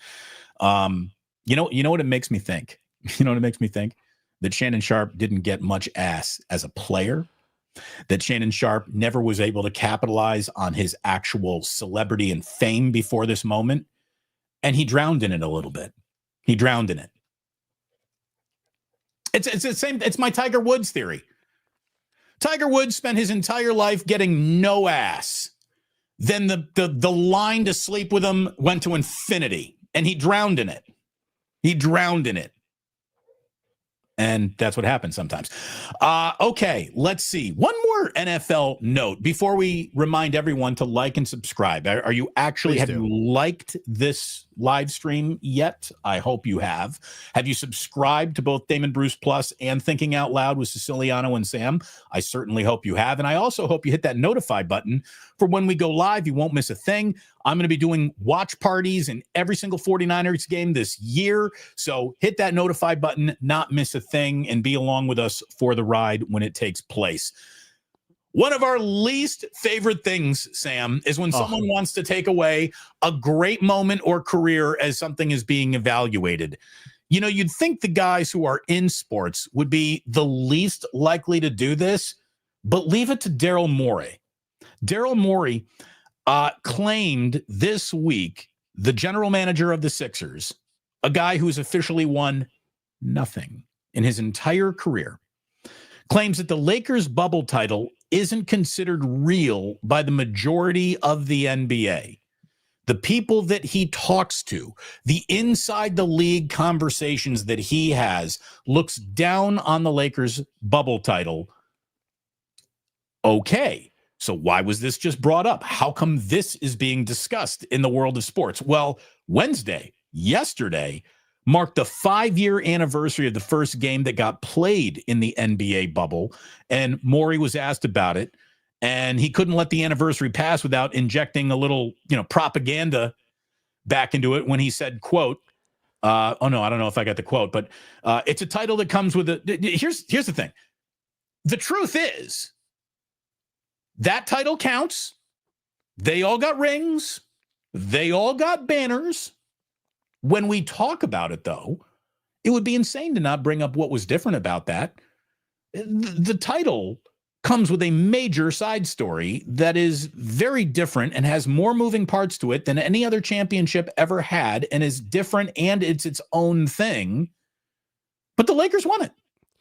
You know what it makes me think? You know what it makes me think? That Shannon Sharpe didn't get much ass as a player. That Shannon Sharpe never was able to capitalize on his actual celebrity and fame before this moment. And he drowned in it a little bit. He drowned in it. It's the same. It's my Tiger Woods theory. Tiger Woods spent his entire life getting no ass. Then the line to sleep with him went to infinity, and he drowned in it. And that's what happens sometimes. Okay, let's see. One more NFL note before we remind everyone to like and subscribe. Are you actually, have you liked this live stream yet? I hope you have. Have you subscribed to both Damon Bruce Plus and Thinking Out Loud with Siciliano and Sam? I certainly hope you have. And I also hope you hit that notify button for when we go live. You won't miss a thing. I'm going to be doing watch parties in every single 49ers game this year. So hit that notify button, not miss a thing, and be along with us for the ride when it takes place. One of our least favorite things, Sam, is when someone wants to take away a great moment or career as something is being evaluated. You know, you'd think the guys who are in sports would be the least likely to do this, but leave it to Daryl Morey. Daryl Morey claimed this week, the general manager of the Sixers, a guy who's officially won nothing in his entire career, claims that the Lakers bubble title isn't considered real by the majority of the NBA. The people that he talks to, the inside the league conversations that he has, looks down on the Lakers bubble title. Okay. So why was this just brought up? How come this is being discussed in the world of sports? Well, yesterday, marked the 5-year anniversary of the first game that got played in the NBA bubble. And Morey was asked about it. And he couldn't let the anniversary pass without injecting a little, propaganda back into it when he said, quote, I don't know if I got the quote, but it's a title that comes with here's the thing. The truth is, that title counts. They all got rings. They all got banners. When we talk about it, though, it would be insane to not bring up what was different about that. The title comes with a major side story that is very different and has more moving parts to it than any other championship ever had, and is different, and it's its own thing. But the Lakers won it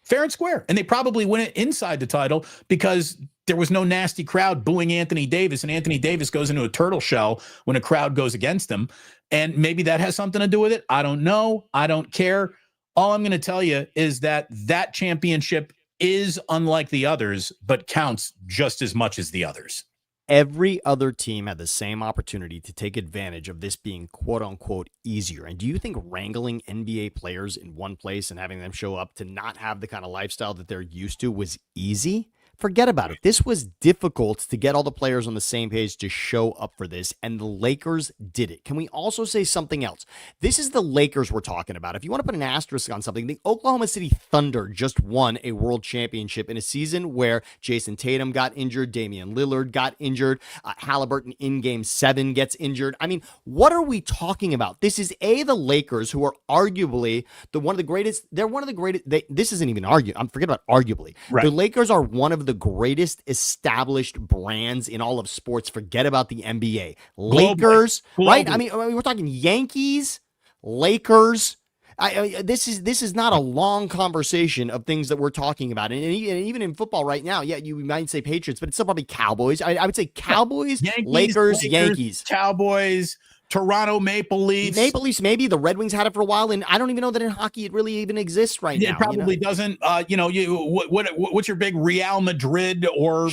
fair and square, and they probably win it inside the title because there was no nasty crowd booing Anthony Davis, and Anthony Davis goes into a turtle shell when a crowd goes against him. And maybe that has something to do with it. I don't know. I don't care. All I'm going to tell you is that championship is unlike the others, but counts just as much as the others. Every other team had the same opportunity to take advantage of this being quote unquote easier. And do you think wrangling NBA players in one place and having them show up to not have the kind of lifestyle that they're used to was easy? Forget about it. This was difficult to get all the players on the same page to show up for this, and the Lakers did it. Can we also say something else? This is the Lakers we're talking about. If you want to put an asterisk on something, the Oklahoma City Thunder just won a world championship in a season where Jason Tatum got injured, Damian Lillard got injured, Halliburton in Game 7 gets injured. I mean, what are we talking about? This is the Lakers, who are arguably one of the greatest. They're one of the greatest. This isn't even argued. Forget about arguably. Right. The Lakers are one of the greatest established brands in all of sports. Forget about the NBA. Lakers, right? I mean, we're talking Yankees, Lakers. This is not a long conversation of things that we're talking about. And even in football right now, yeah, you might say Patriots, but it's still probably Cowboys. I would say Cowboys, Yankees, Lakers, Yankees. Cowboys, Toronto Maple Leafs. Maybe the Red Wings had it for a while, and I don't even know that in hockey it really even exists right now. It probably doesn't. What's your big Real Madrid or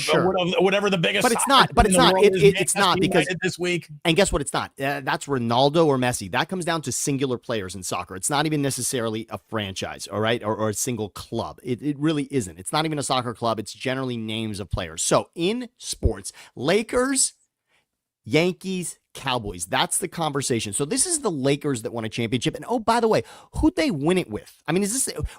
whatever the biggest? But it's not. But it's not. It's not because this week. And guess what? It's not. That's Ronaldo or Messi. That comes down to singular players in soccer. It's not even necessarily a franchise, all right, or a single club. It really isn't. It's not even a soccer club. It's generally names of players. So in sports, Lakers, Yankees, Cowboys. That's the conversation. So this is the Lakers that won a championship. And oh, by the way, who'd they win it with? I mean,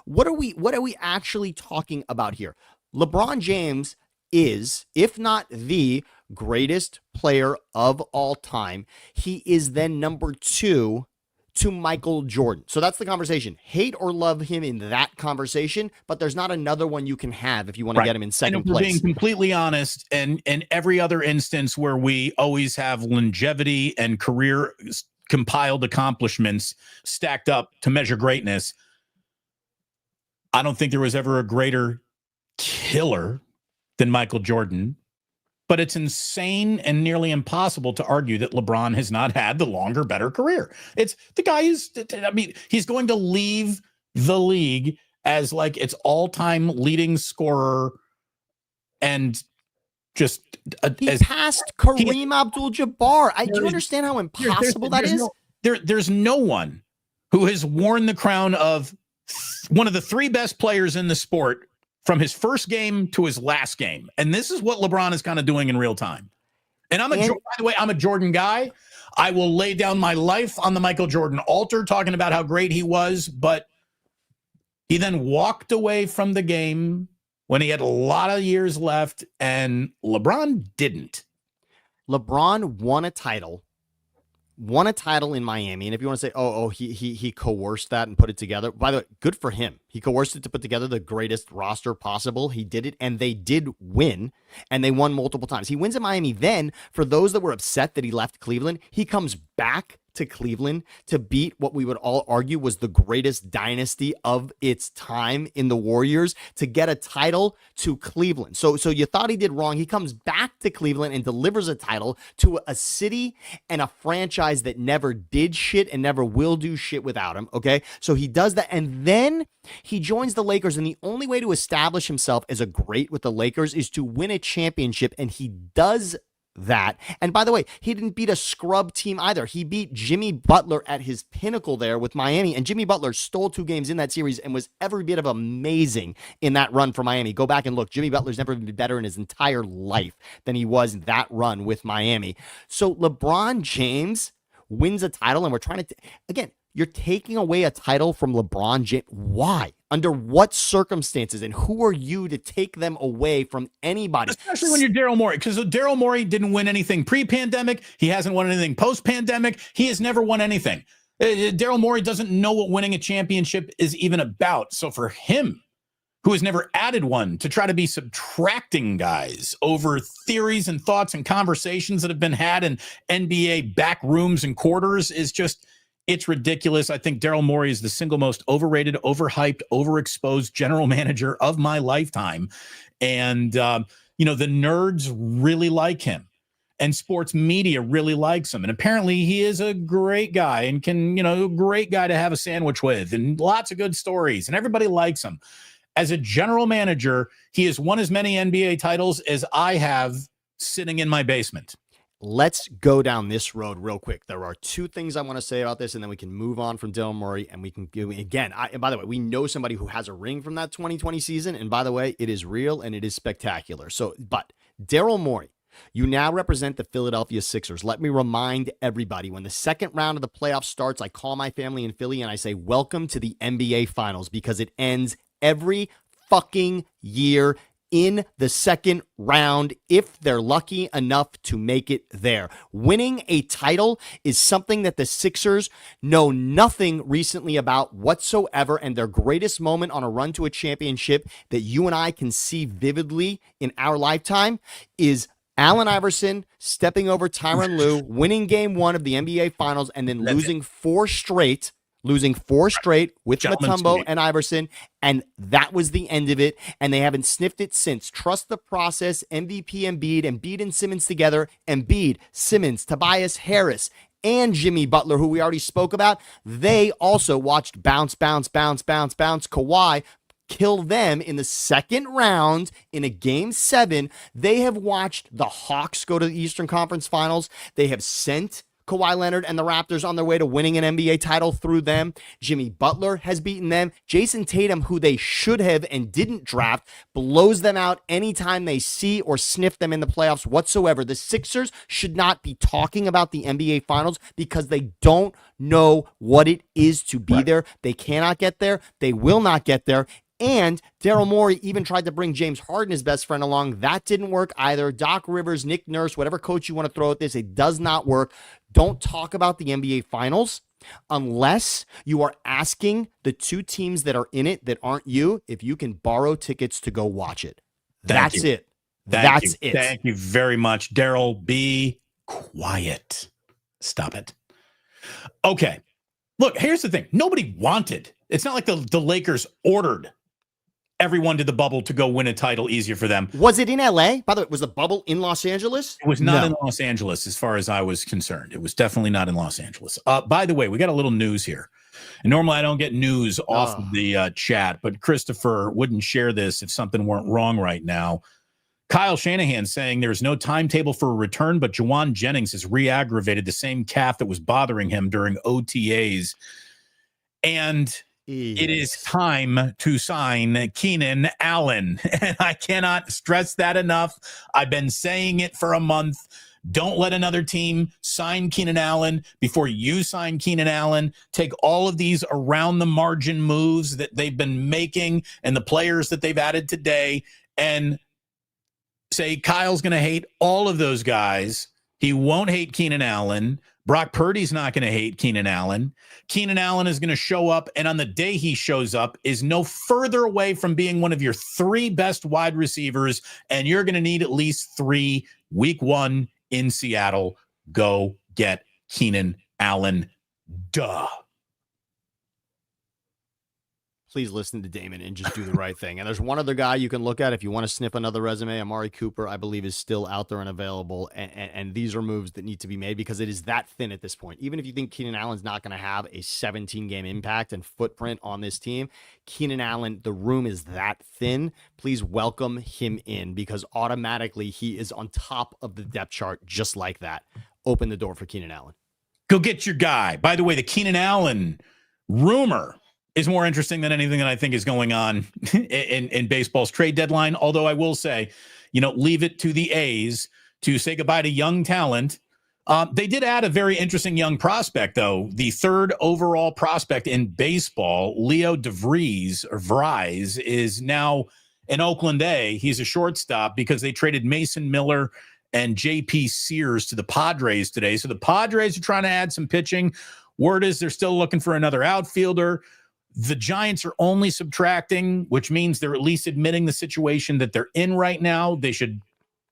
what are we actually talking about here? LeBron James is, if not the greatest player of all time, he is then number 2 to Michael Jordan. So that's the conversation. Hate or love him in that conversation, but there's not another one you can have if you want to get him in second place. Being completely honest, and every other instance where we always have longevity and career compiled accomplishments stacked up to measure greatness, I don't think there was ever a greater killer than Michael Jordan. But it's insane and nearly impossible to argue that LeBron has not had the longer, better career. It's the guy is, I mean, he's going to leave the league as like its all-time leading scorer and just he passed Kareem Abdul-Jabbar. Do you understand how impossible that is? There's no one who has worn the crown of one of the three best players in the sport from his first game to his last game. And this is what LeBron is kind of doing in real time. And by the way, I'm a Jordan guy. I will lay down my life on the Michael Jordan altar talking about how great he was, but he then walked away from the game when he had a lot of years left, and LeBron didn't. LeBron won a title in Miami. And if you want to say, he coerced that and put it together, by the way, good for him. He coerced it to put together the greatest roster possible. He did it, and they did win, and they won multiple times. He wins in Miami. Then, for those that were upset that he left Cleveland, he comes back to Cleveland to beat what we would all argue was the greatest dynasty of its time in the Warriors, to get a title to Cleveland. So you thought he did wrong. He comes back to Cleveland and delivers a title to a city and a franchise that never did shit and never will do shit without him. Okay. So he does that. And then he joins the Lakers. And the only way to establish himself as a great with the Lakers is to win a championship. And he does that. And by the way, he didn't beat a scrub team either. He beat Jimmy Butler at his pinnacle there with Miami, and Jimmy Butler stole 2 games in that series and was every bit of amazing in that run for Miami. Go back and look. Jimmy Butler's never been better in his entire life than he was in that run with Miami. So LeBron James wins a title, and we're trying to, again, you're taking away a title from LeBron James. Why? Under what circumstances? And who are you to take them away from anybody? Especially when you're Daryl Morey, because Daryl Morey didn't win anything pre-pandemic. He hasn't won anything post-pandemic. He has never won anything. Daryl Morey doesn't know what winning a championship is even about. So for him, who has never added one, to try to be subtracting guys over theories and thoughts and conversations that have been had in NBA back rooms and quarters is just... it's ridiculous. I think Daryl Morey is the single most overrated, overhyped, overexposed general manager of my lifetime. And, the nerds really like him, and sports media really likes him. And apparently he is a great guy and can, a great guy to have a sandwich with, and lots of good stories, and everybody likes him. As a general manager, he has won as many NBA titles as I have sitting in my basement. Let's go down this road real quick. There are 2 things I want to say about this, and then we can move on from Daryl Morey, and we can go again. And by the way, we know somebody who has a ring from that 2020 season, and by the way, it is real and it is spectacular. But Daryl Morey, you now represent the Philadelphia Sixers. Let me remind everybody, when the second round of the playoffs starts, I call my family in Philly and I say, welcome to the NBA Finals, because it ends every fucking year in the second round if they're lucky enough to make it there. Winning a title is something that the Sixers know nothing recently about whatsoever, and their greatest moment on a run to a championship that you and I can see vividly in our lifetime is Allen Iverson stepping over Tyronn Lue, winning game 1 of the NBA Finals, and then losing 4 straight with Mutombo and Iverson, and that was the end of it, and they haven't sniffed it since. Trust the process. MVP Embiid and Simmons together, Embiid, Simmons, Tobias Harris, and Jimmy Butler, who we already spoke about, they also watched bounce, Kawhi kill them in the second round in a game 7. They have watched the Hawks go to the Eastern Conference Finals. They have sent Kawhi Leonard and the Raptors on their way to winning an NBA title through them. Jimmy Butler has beaten them. Jason Tatum, who they should have and didn't draft, blows them out anytime they see or sniff them in the playoffs whatsoever. The Sixers should not be talking about the NBA Finals because they don't know what it is to be there. They cannot get there. They will not get there. And Daryl Morey even tried to bring James Harden, his best friend, along. That didn't work either. Doc Rivers, Nick Nurse, whatever coach you want to throw at this, it does not work. Don't talk about the NBA Finals unless you are asking the 2 teams that are in it that aren't you if you can borrow tickets to go watch it. That's it. That's it. Thank you very much, Daryl. Be quiet. Stop it. Okay. Look, here's the thing. Nobody wanted. It's not like the Lakers ordered everyone to the bubble to go win a title easier for them. Was it in LA? By the way, was the bubble in Los Angeles? It was not in Los Angeles as far as I was concerned. It was definitely not in Los Angeles. By the way, we got a little news here. And normally I don't get news off of the chat, but Christopher wouldn't share this if something weren't wrong right now. Kyle Shanahan saying there's no timetable for a return, but Juwan Jennings has re-aggravated the same calf that was bothering him during OTAs. And it is time to sign Keenan Allen. And I cannot stress that enough. I've been saying it for a month. Don't let another team sign Keenan Allen before you sign Keenan Allen. Take all of these around the margin moves that they've been making and the players that they've added today and say Kyle's going to hate all of those guys. He won't hate Keenan Allen. Brock Purdy's not going to hate Keenan Allen. Keenan Allen is going to show up, and on the day he shows up is no further away from being one of your 3 best wide receivers, and you're going to need at least 3 week 1 in Seattle. Go get Keenan Allen. Duh. Please listen to Damon and just do the right thing. And there's one other guy you can look at if you want to sniff another resume. Amari Cooper, I believe, is still out there and available. And these are moves that need to be made because it is that thin at this point. Even if you think Keenan Allen's not going to have a 17-game impact and footprint on this team, Keenan Allen, the room is that thin. Please welcome him in because automatically he is on top of the depth chart just like that. Open the door for Keenan Allen. Go get your guy. By the way, the Keenan Allen rumor is more interesting than anything that I think is going on in baseball's trade deadline. Although I will say, leave it to the A's to say goodbye to young talent. They did add a very interesting young prospect, though. The 3rd overall prospect in baseball, Leo DeVries, is now in Oakland A. He's a shortstop because they traded Mason Miller and J.P. Sears to the Padres today. So the Padres are trying to add some pitching. Word is they're still looking for another outfielder. The Giants are only subtracting, which means they're at least admitting the situation that they're in right now. They should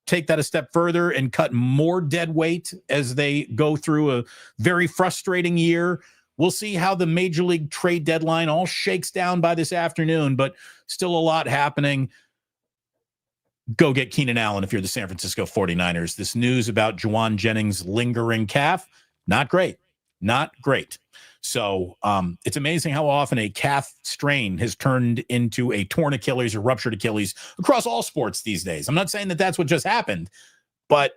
take that a step further and cut more dead weight as they go through a very frustrating year. We'll see how the Major League trade deadline all shakes down by this afternoon, but still a lot happening. Go get Keenan Allen if you're the San Francisco 49ers. This news about Juwan Jennings' lingering calf, not great. Not great. So it's amazing how often a calf strain has turned into a torn Achilles or ruptured Achilles across all sports these days. I'm not saying that that's what just happened, but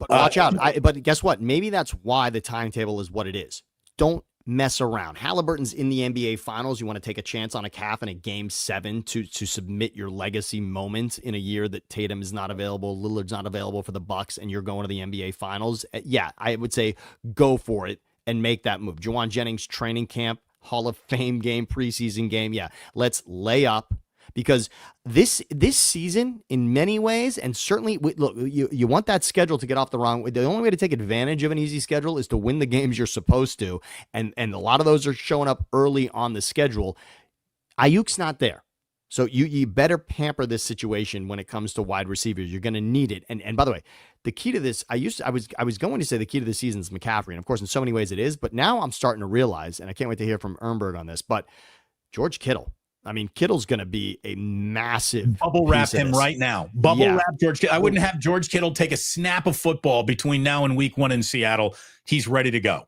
watch out. But guess what? Maybe that's why the timetable is what it is. Don't mess around. Halliburton's in the NBA Finals. You want to take a chance on a calf in a Game 7 to submit your legacy moment in a year that Tatum is not available, Lillard's not available for the Bucks, and you're going to the NBA Finals. Yeah, I would say go for it and make that move. Juwan Jennings training camp, Hall of Fame game, preseason game. Yeah, let's lay up because this season, in many ways, and certainly, look, you want that schedule to get off the wrong way. The only way to take advantage of an easy schedule is to win the games you're supposed to, and a lot of those are showing up early on the schedule. Ayuk's not there. So you better pamper this situation when it comes to wide receivers. You're going to need it. And by the way, the key to this, I was going to say the key to the season is McCaffrey. And of course, in so many ways it is, but now I'm starting to realize, and I can't wait to hear from Ernberg on this, but George Kittle. I mean, Kittle's going to be a massive bubble wrap him right now. Wrap George Kittle. I wouldn't have George Kittle take a snap of football between now and week 1 in Seattle. He's ready to go.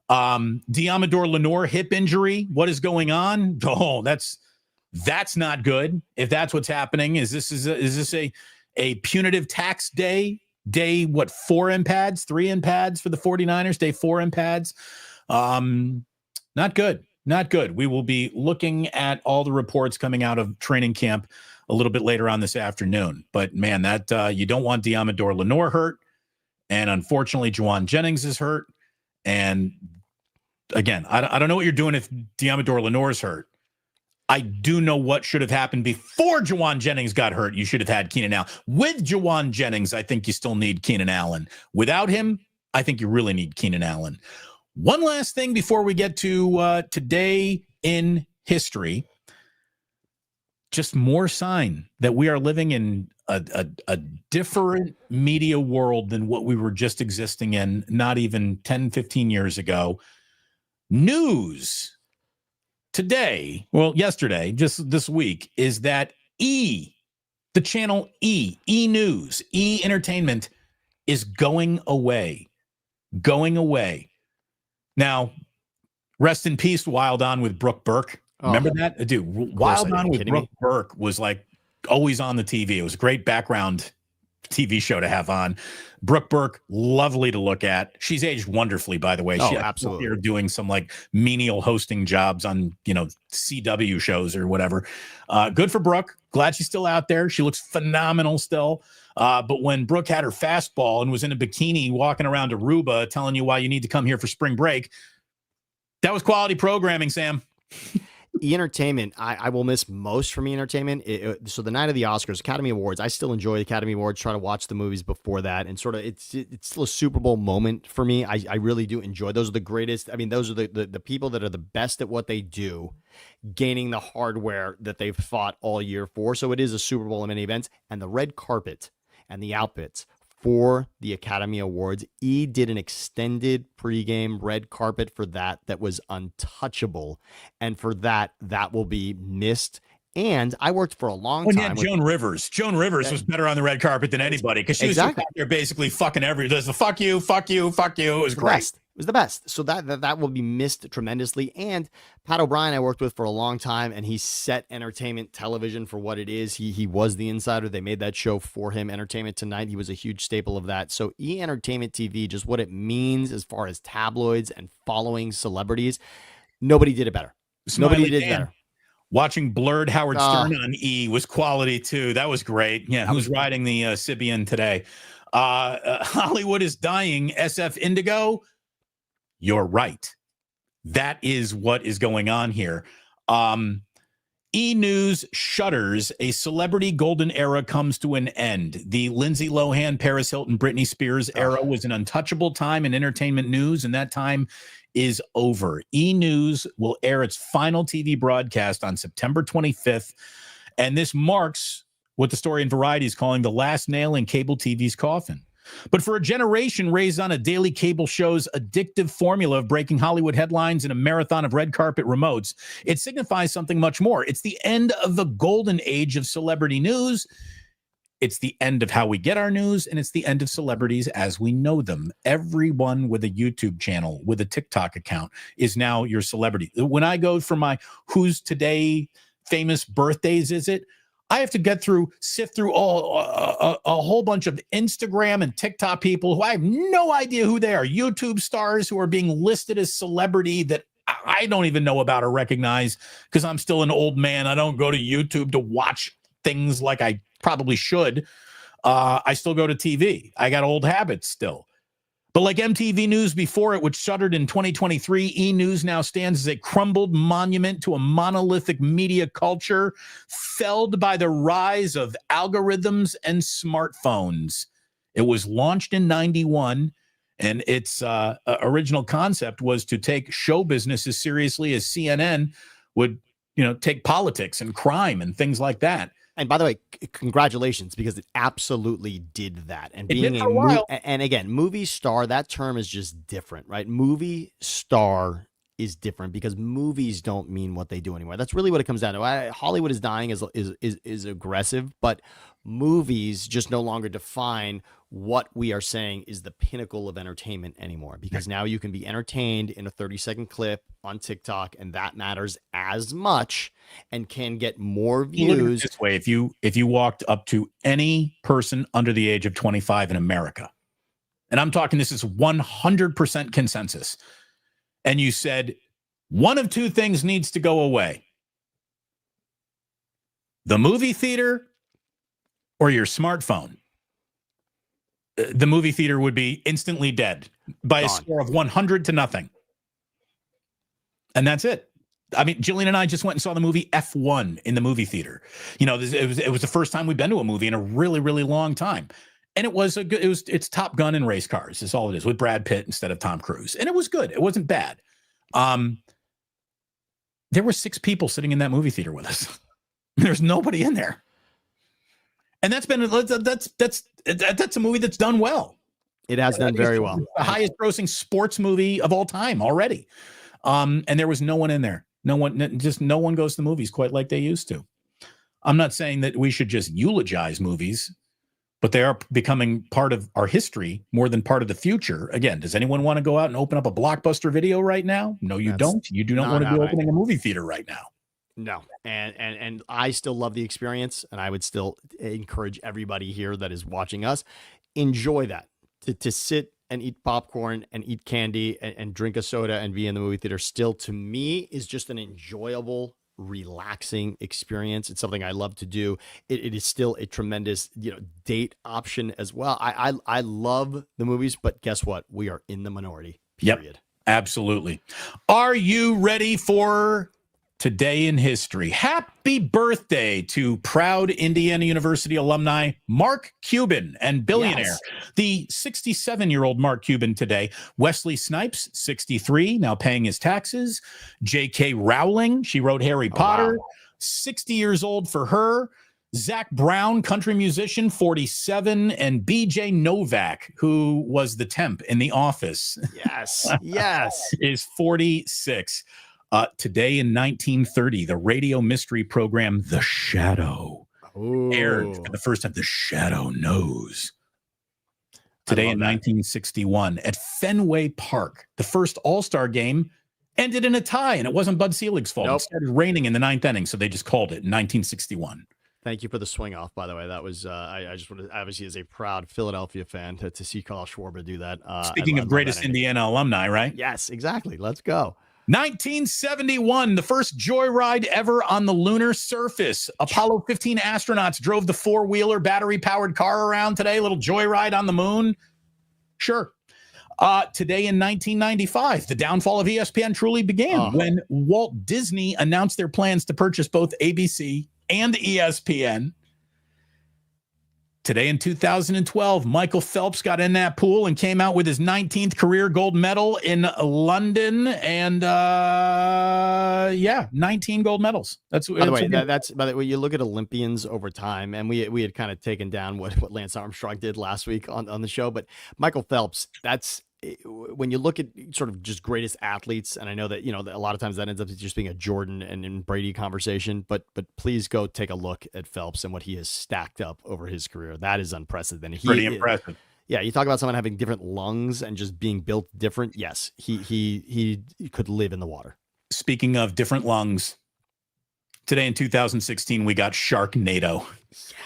Diamador Lenore hip injury. What is going on? Oh, that's not good. If that's what's happening, is this a punitive tax day? Day what? 4 impads, 3 impads for the 49ers. Day 4 impads. Not good. Not good. We will be looking at all the reports coming out of training camp a little bit later on this afternoon. But man, that you don't want Diamador Lenore hurt, and unfortunately, Juwan Jennings is hurt. And again, I don't know what you're doing if Diamador Lenore is hurt. I do know what should have happened before Juwan Jennings got hurt. You should have had Keenan Allen. With Juwan Jennings, I think you still need Keenan Allen. Without him, I think you really need Keenan Allen. One last thing before we get to today in history. Just more sign that we are living in a different media world than what we were just existing in not even 10, 15 years ago. News today, well, yesterday, just this week, is that E, the channel E, E News, E Entertainment is going away. Going away. Now, rest in peace, Wild On with Brooke Burke. Remember that? Dude, Wild On with Brooke Burke was like always on the TV. It was a great background TV show to have on. Brooke Burke, lovely to look at. She's aged wonderfully, by the way. She absolutely. Here doing some like menial hosting jobs on, CW shows or whatever. Good for Brooke. Glad she's still out there. She looks phenomenal still. But when Brooke had her fastball and was in a bikini walking around Aruba telling you why you need to come here for spring break, that was quality programming, Sam. E-Entertainment, I will miss most from E-Entertainment. So the night of the Oscars, Academy Awards, I still enjoy the Academy Awards, try to watch the movies before that. And sort of it's still a Super Bowl moment for me. I really do enjoy. Those are the greatest. I mean, those are the people that are the best at what they do, gaining the hardware that they've fought all year for. So it is a Super Bowl in many events. And the red carpet and the outfits for the Academy Awards. E did an extended pregame red carpet for that was untouchable. And for that will be missed. And I worked for a long time. Joan Rivers. Joan Rivers was better on the red carpet than anybody because she was out there basically fucking everything. Fuck you, fuck you, fuck you. It was great. It was the best. So that will be missed tremendously. And Pat O'Brien, I worked with for a long time, and he set entertainment television for what it is. He was the insider. They made that show for him, Entertainment Tonight. He was a huge staple of that. So E-Entertainment TV, just what it means as far as tabloids and following celebrities, nobody did it better. Nobody did it better. Watching blurred Howard Stern on E was quality too. That was great. Yeah, who's riding the Sibian today? Hollywood is dying. SF Indigo. You're right. That is what is going on here. E! News shutters. A celebrity golden era comes to an end. The Lindsay Lohan, Paris Hilton, Britney Spears era was an untouchable time in entertainment news, and that time is over. E! News will air its final TV broadcast on September 25th, and this marks what the story in Variety is calling the last nail in cable TV's coffin. But for a generation raised on a daily cable show's addictive formula of breaking Hollywood headlines and a marathon of red carpet remotes, it signifies something much more. It's the end of the golden age of celebrity news. It's the end of how we get our news, and it's the end of celebrities as we know them. Everyone with a YouTube channel, with a TikTok account is now your celebrity. When I go for my Who's Today famous birthdays, I have to sift through a whole bunch of Instagram and TikTok people who I have no idea who they are. YouTube stars who are being listed as celebrity that I don't even know about or recognize because I'm still an old man. I don't go to YouTube to watch things like I probably should. I still go to TV. I got old habits still. But like MTV News before it, which shuttered in 2023, E! News now stands as a crumbled monument to a monolithic media culture felled by the rise of algorithms and smartphones. It was launched in 91, and its original concept was to take show business as seriously as CNN would, take politics and crime and things like that. And by the way, congratulations, because it absolutely did that. And being and again, movie star, that term is just different, right? Movie star is different because movies don't mean what they do anymore. That's really what it comes down to. Hollywood is dying is aggressive, but movies just no longer define what we are saying is the pinnacle of entertainment anymore, because now you can be entertained in a 30-second clip on TikTok, and that matters as much and can get more views. Look at it this way, if you walked up to any person under the age of 25 in America, and I'm talking this is 100% consensus, and you said one of two things needs to go away: the movie theater or your smartphone, the movie theater would be instantly dead by a score of 100 to nothing. And that's it. I mean, Jillian and I just went and saw the movie F1 in the movie theater. It was the first time we'd been to a movie in a really, really long time. And it's Top Gun and race cars. Is all it is, with Brad Pitt instead of Tom Cruise. And it was good. It wasn't bad. There were 6 people sitting in that movie theater with us. There's nobody in there. And that's a movie that's done well. It has done very well. The highest grossing sports movie of all time already. And there was no one in there. No one goes to the movies quite like they used to. I'm not saying that we should just eulogize movies, but they are becoming part of our history more than part of the future. Again, does anyone want to go out and open up a Blockbuster video right now? No, you don't. You do not want to be opening a movie theater right now. No. And I still love the experience, and I would still encourage everybody here that is watching us, enjoy that. To sit and eat popcorn and eat candy and drink a soda and be in the movie theater still, to me, is just an enjoyable, relaxing experience. It's something I love to do. It is still a tremendous, date option as well. I love the movies, but guess what? We are in the minority, period. Yep, absolutely. Are you ready for Today in History? Happy birthday to proud Indiana University alumni Mark Cuban and billionaire. Yes. The 67-year-old Mark Cuban today. Wesley Snipes, 63, now paying his taxes. J.K. Rowling, she wrote Harry Potter, wow. 60 years old for her. Zach Brown, country musician, 47, and B.J. Novak, who was the temp in The Office. Yes, is 46. Today in 1930, the radio mystery program The Shadow aired for the first time. The Shadow Knows. Today in 1961, at Fenway Park, the first All-Star game ended in a tie, and it wasn't Bud Selig's fault. Nope. It started raining in the ninth inning, so they just called it in 1961. Thank you for the swing off, by the way. That was I just wanted, obviously, as a proud Philadelphia fan, to see Carl Schwarber do that. Speaking of greatest Indiana alumni, right? Yes, exactly. Let's go. 1971, the first joyride ever on the lunar surface. Apollo 15 astronauts drove the four-wheeler battery-powered car around today. A little joyride on the moon. Sure. Today in 1995, the downfall of ESPN truly began when Walt Disney announced their plans to purchase both ABC and ESPN. Today in 2012, Michael Phelps got in that pool and came out with his 19th career gold medal in London. And 19 gold medals. By the way, you look at Olympians over time, and we had kind of taken down what Lance Armstrong did last week on the show. But Michael Phelps, that's when you look at sort of just greatest athletes, and I know that, a lot of times that ends up just being a Jordan and Brady conversation, but please go take a look at Phelps and what he has stacked up over his career. That is unprecedented. Pretty impressive. Yeah, you talk about someone having different lungs and just being built different. Yes, he could live in the water. Speaking of different lungs, today in 2016, we got Sharknado.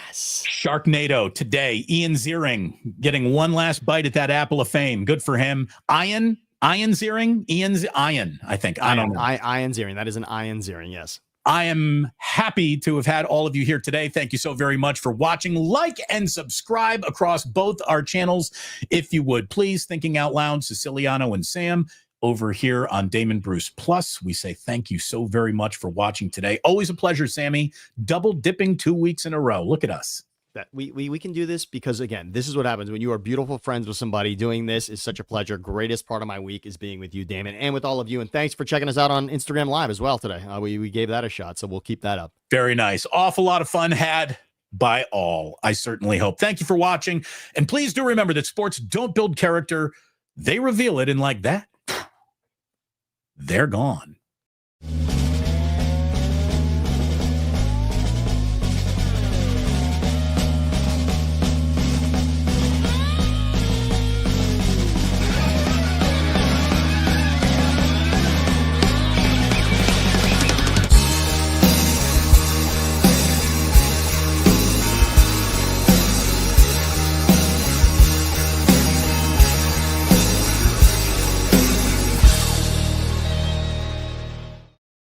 Yes. Sharknado today. Ian Ziering getting one last bite at that apple of fame. Good for him. Ian Ziering? Ian, I think. I don't know. Ian Ziering. That is an Ian Ziering, yes. I am happy to have had all of you here today. Thank you so very much for watching. Like and subscribe across both our channels, if you would. Please, Thinking Out Loud, Siciliano and Sam, over here on Damon Bruce Plus. We say thank you so very much for watching today. Always a pleasure, Sammy. Double dipping 2 weeks in a row. Look at us. That we can do this because, again, this is what happens when you are beautiful friends with somebody. Doing this is such a pleasure. Greatest part of my week is being with you, Damon, and with all of you. And thanks for checking us out on Instagram Live as well today. We gave that a shot, so we'll keep that up. Very nice. Awful lot of fun had by all, I certainly hope. Thank you for watching. And please do remember that sports don't build character. They reveal it. And like that, they're gone.